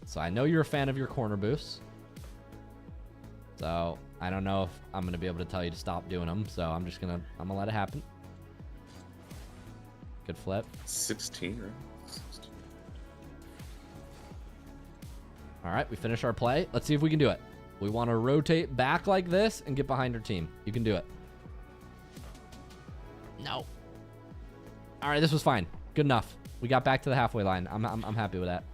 So I know you're a fan of your corner boosts. So I don't know if I'm going to be able to tell you to stop doing them. So I'm gonna let it happen. Good flip. 16, right? 16. All right, we finish our play. Let's see if we can do it. We want to rotate back like this and get behind our team. You can do it. No. All right, this was fine. Good enough. We got back to the halfway line. I'm happy with that.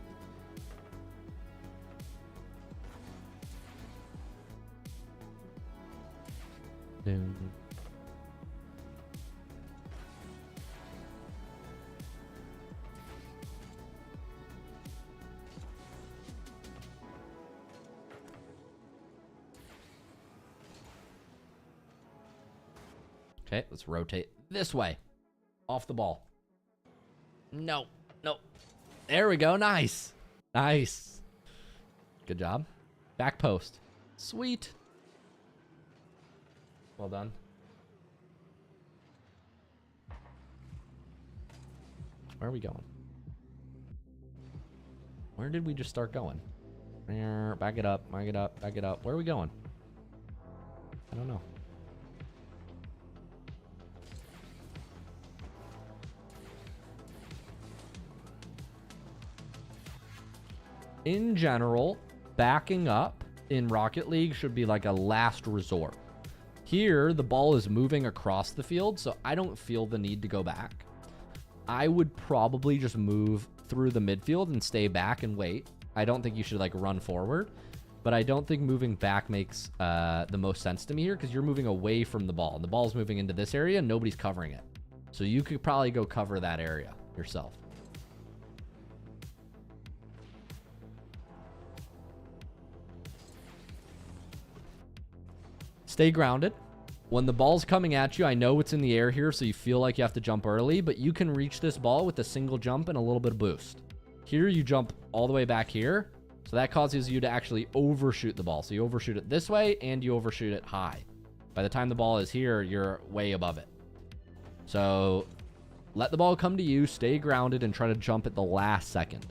Okay, let's rotate this way. Off the ball. No. There we go. Nice. Nice. Good job. Back post. Sweet. Well done. Where are we going? Where did we just start going? Back it up. Back it up. Back it up. Where are we going? I don't know. In general, backing up in Rocket League should be like a last resort. Here, the ball is moving across the field, so I don't feel the need to go back. I would probably just move through the midfield and stay back and wait. I don't think you should like run forward, but I don't think moving back makes the most sense to me here because you're moving away from the ball. And the ball's moving into this area and nobody's covering it. So you could probably go cover that area yourself. Stay grounded. When the ball's coming at you, I know it's in the air here, so you feel like you have to jump early, but you can reach this ball with a single jump and a little bit of boost. Here, you jump all the way back here, so that causes you to actually overshoot the ball. So you overshoot it this way, and you overshoot it high. By the time the ball is here, you're way above it. So let the ball come to you, stay grounded, and try to jump at the last second.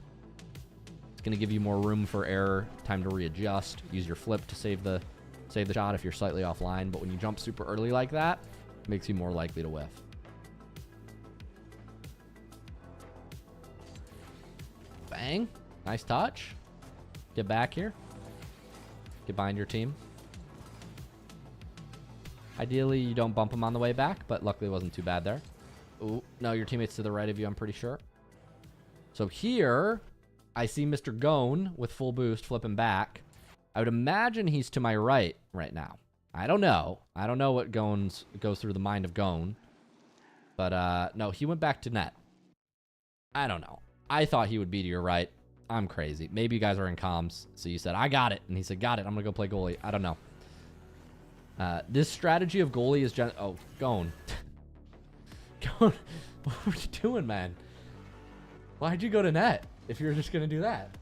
It's going to give you more room for error, time to readjust, use your flip to save the shot if you're slightly offline, but when you jump super early like that, it makes you more likely to whiff. Bang. Nice touch. Get back here. Get behind your team. Ideally, you don't bump them on the way back, but luckily it wasn't too bad there. Ooh, no, your teammate's to the right of you, I'm pretty sure. So here, I see Mr. Gone with full boost flipping back. I would imagine he's to my right now. I don't know. I don't know what goes through the mind of Gone. But no, he went back to net. I don't know. I thought he would be to your right. I'm crazy. Maybe you guys are in comms. So you said, I got it. And he said, got it. I'm going to go play goalie. I don't know. This strategy of goalie is... Oh, Gone. Gone. What were you doing, man? Why'd you go to net if you were just going to do that?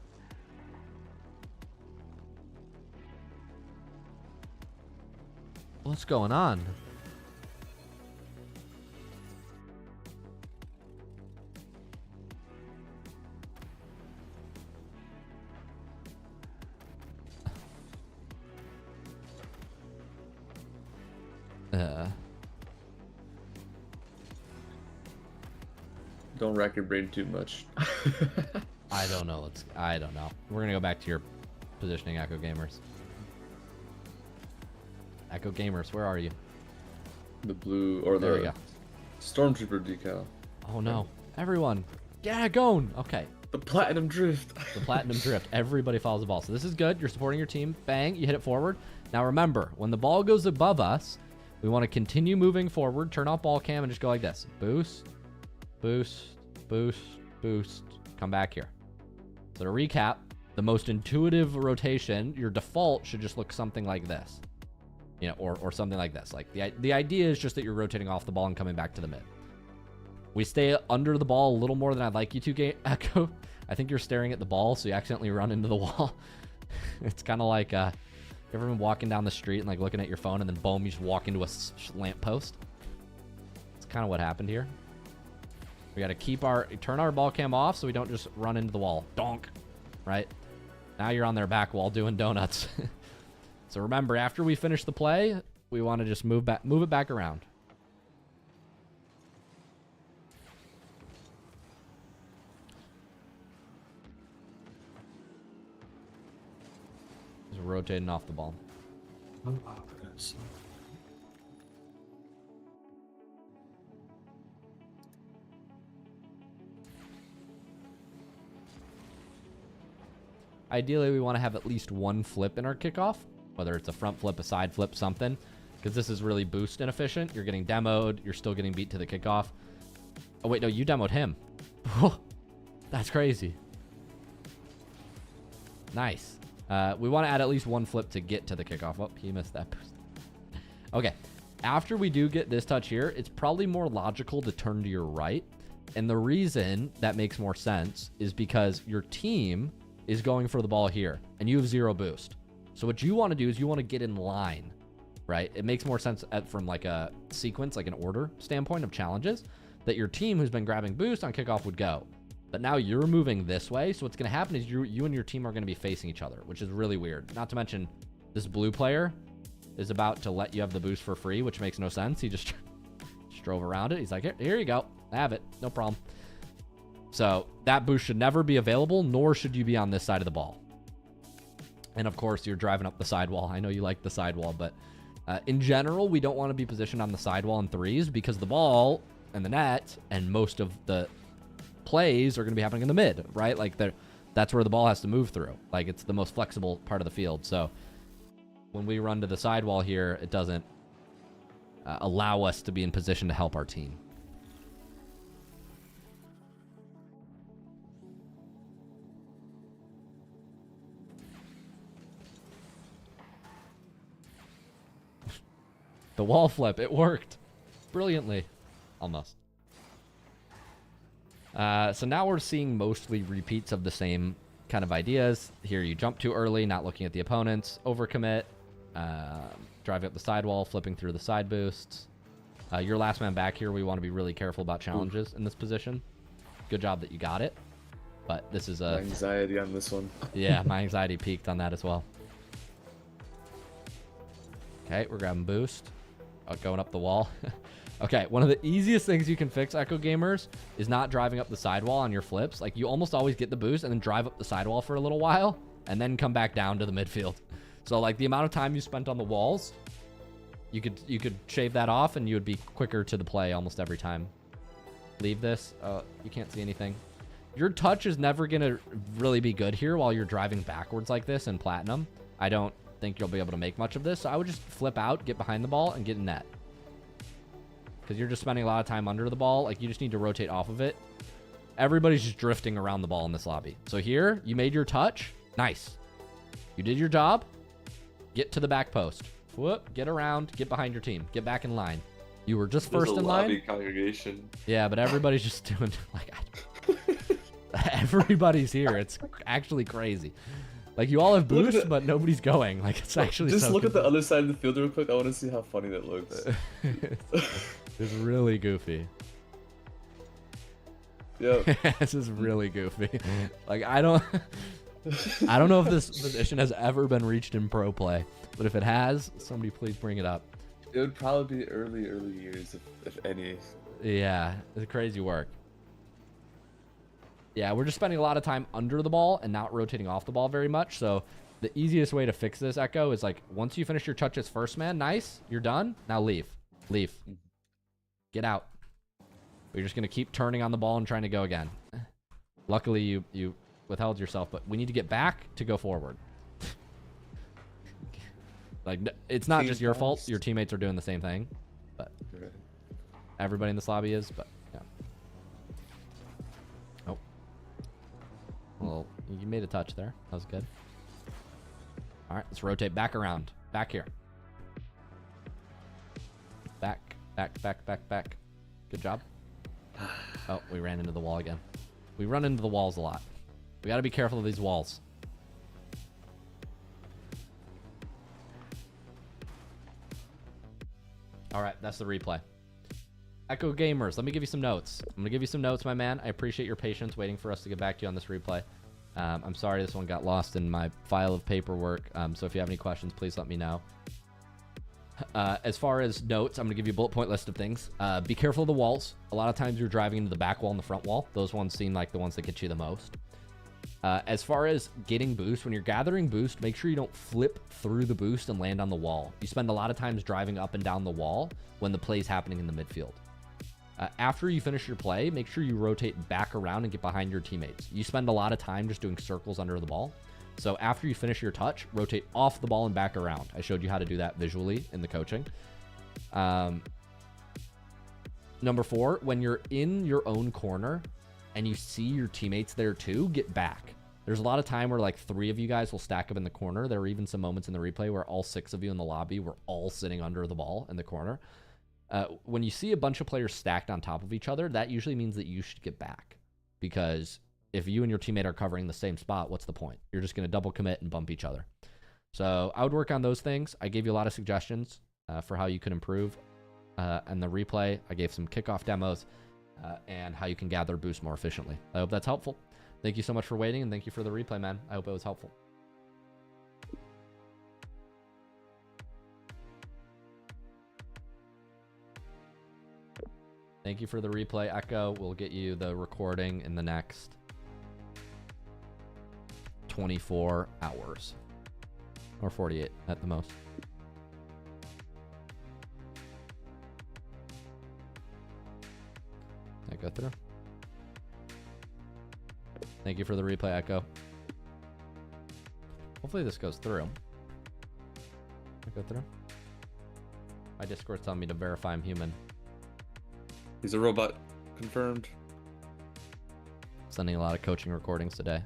What's going on? Don't rack your brain too much. I don't know. I don't know. We're gonna go back to your positioning, Echo Gamers. Echo Gamers, where are you? The blue or there we the go. Stormtrooper decal. Oh no. Everyone. Yeah, going. Okay. The platinum drift. The platinum drift. Everybody follows the ball. So this is good. You're supporting your team. Bang. You hit it forward. Now remember, when the ball goes above us, we want to continue moving forward. Turn off ball cam and just go like this. Boost. Boost. Boost. Boost. Come back here. So to recap, the most intuitive rotation, your default should just look something like this. You know, or something like this. Like the idea is just that you're rotating off the ball and coming back to the mid. We stay under the ball a little more than I'd like you to, Echo. I think you're staring at the ball, so you accidentally run into the wall. It's kind of like, you ever been walking down the street and like looking at your phone and then boom, you just walk into a lamppost? It's kind of what happened here. We got to turn our ball cam off so we don't just run into the wall. Donk. Right? Now you're on their back wall doing donuts. So remember, after we finish the play, we want to just move it back around. Just rotating off the ball. Oh, for God's sake. Ideally, we want to have at least one flip in our kickoff. Whether it's a front flip, a side flip, something. Because this is really boost inefficient. You're getting demoed. You're still getting beat to the kickoff. Oh, wait, no, you demoed him. That's crazy. Nice. We want to add at least one flip to get to the kickoff. Oh, he missed that boost. Okay. After we do get this touch here, it's probably more logical to turn to your right. And the reason that makes more sense is because your team is going for the ball here. And you have 0 boost. So what you want to do is you want to get in line, right? It makes more sense from like a sequence, like an order standpoint of challenges, that your team who's been grabbing boost on kickoff would go. But now you're moving this way. So what's going to happen is you and your team are going to be facing each other, which is really weird. Not to mention this blue player is about to let you have the boost for free, which makes no sense. He just drove around it. He's like, here you go. Have it. No problem. So that boost should never be available, nor should you be on this side of the ball. And of course, you're driving up the sidewall. I know you like the sidewall, but in general, we don't want to be positioned on the sidewall in threes because the ball and the net and most of the plays are going to be happening in the mid, right? Like that's where the ball has to move through. Like it's the most flexible part of the field. So when we run to the sidewall here, it doesn't allow us to be in position to help our team. The wall flip, it worked brilliantly. Almost. So now we're seeing mostly repeats of the same kind of ideas. Here you jump too early, not looking at the opponents, overcommit, driving up the sidewall, flipping through the side boosts. Your last man back here, we want to be really careful about challenges in this position. Good job that you got it. But this is My anxiety on this one. Yeah, my anxiety peaked on that as well. Okay, we're grabbing boost. Going up the wall. Okay, one of the easiest things you can fix, Echo Gamers, is not driving up the sidewall on your flips. Like, you almost always get the boost and then drive up the sidewall for a little while and then come back down to the midfield. So, like, the amount of time you spent on the walls, you could shave that off and you would be quicker to the play almost every time. Leave this. You can't see anything. Your touch is never going to really be good here while you're driving backwards like this in Platinum. I don't think you'll be able to make much of this. So I would just flip out, get behind the ball, and get in net. Because you're just spending a lot of time under the ball. Like, you just need to rotate off of it. Everybody's just drifting around the ball in this lobby. So here, you made your touch. Nice. You did your job. Get to the back post. Whoop, get around, get behind your team. Get back in line. You were just first in line. Lobby congregation. Yeah, but everybody's just doing, like, everybody's here. It's actually crazy. Like, you all have boosts, but nobody's going. Like, it's actually just so look goofy. at the other side of the field real quick. I want to see how funny that looks. It's really goofy. Yeah. This is really goofy. Like, I don't know if this position has ever been reached in pro play, but if it has, somebody please bring it up. It would probably be early years, if any. Yeah, it's crazy work. Yeah, we're just spending a lot of time under the ball and not rotating off the ball very much. So the easiest way to fix this, Echo, is like once you finish your touches first, man, nice, you're done. Now leave. Leave. Get out. You're just going to keep turning on the ball and trying to go again. Luckily, you withheld yourself, but we need to get back to go forward. Like, it's not just your fault. Your teammates are doing the same thing, but everybody in this lobby is, but yeah. Oh. Well, you made a touch there. That was good. All right, let's rotate back around. Back here. Back. Good job. Oh, we ran into the wall again. We run into the walls a lot. We got to be careful of these walls. All right, that's the replay. Echo Gamers, let me give you some notes. I'm going to give you some notes, my man. I appreciate your patience waiting for us to get back to you on this replay. I'm sorry this one got lost in my file of paperwork. So if you have any questions, please let me know. As far as notes, I'm going to give you a bullet point list of things. Be careful of the walls. A lot of times you're driving into the back wall and the front wall. Those ones seem like the ones that get you the most. As far as getting boost, when you're gathering boost, make sure you don't flip through the boost and land on the wall. You spend a lot of times driving up and down the wall when the play's happening in the midfield. After you finish your play, make sure you rotate back around and get behind your teammates. You spend a lot of time just doing circles under the ball. So after you finish your touch, rotate off the ball and back around. I showed you how to do that visually in the coaching. Number 4, when you're in your own corner and you see your teammates there too, get back. There's a lot of time where like 3 of you guys will stack up in the corner. There were even some moments in the replay where all 6 of you in the lobby were all sitting under the ball in the corner. When you see a bunch of players stacked on top of each other, that usually means that you should get back. Because if you and your teammate are covering the same spot, what's the point? You're just going to double commit and bump each other. So I would work on those things. I gave you a lot of suggestions for how you could improve. And the replay, I gave some kickoff demos and how you can gather boost more efficiently. I hope that's helpful. Thank you so much for waiting, and thank you for the replay, man. I hope it was helpful. Thank you for the replay, Echo. We'll get you the recording in the next 24 hours. or 48 at the most. I go through. Thank you for the replay, Echo. Hopefully this goes through. I go through. My Discord's telling me to verify I'm human. He's a robot. Confirmed. Sending a lot of coaching recordings today.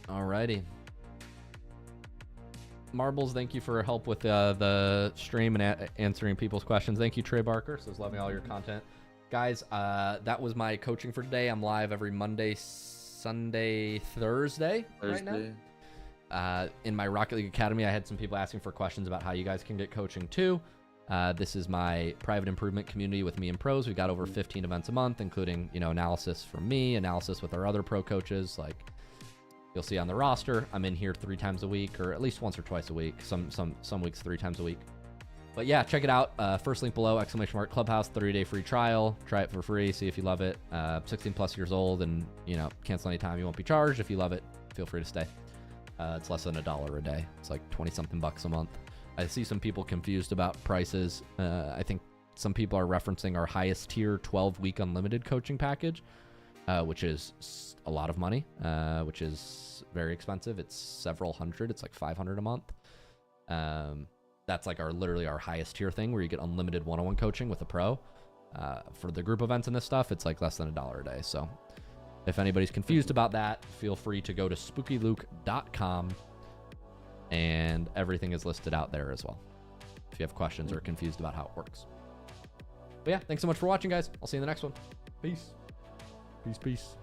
Alrighty. Marbles, thank you for help with the stream and answering people's questions. Thank you, Trey Barker. Says loving all your content. Guys, that was my coaching for today. I'm live every Monday, Sunday, Thursday. Right now. In my Rocket League Academy, I had some people asking for questions about how you guys can get coaching too. This is my private improvement community with me and pros. We got over 15 events a month, including, you know, analysis from me, analysis with our other pro coaches. Like you'll see on the roster, I'm in here 3 times a week, or at least once or twice a week. Some weeks 3 times a week. But yeah, check it out. First link below, !Clubhouse, 30-day free trial. Try it for free. See if you love it. 16 plus years old, and you know, cancel anytime. You won't be charged. If you love it, feel free to stay. It's less than $1 a day. It's like 20-something bucks a month. I see some people confused about prices. I think some people are referencing our highest tier 12-week unlimited coaching package, which is a lot of money, which is very expensive. It's several hundred. It's like $500 a month. That's like literally our highest tier thing where you get unlimited one-on-one coaching with a pro. For the group events and this stuff, it's like less than $1 a day. So if anybody's confused about that, feel free to go to SpookyLuke.com. And everything is listed out there as well if you have questions or confused about how it works. But yeah, thanks so much for watching, guys. I'll see you in the next one. Peace. Peace.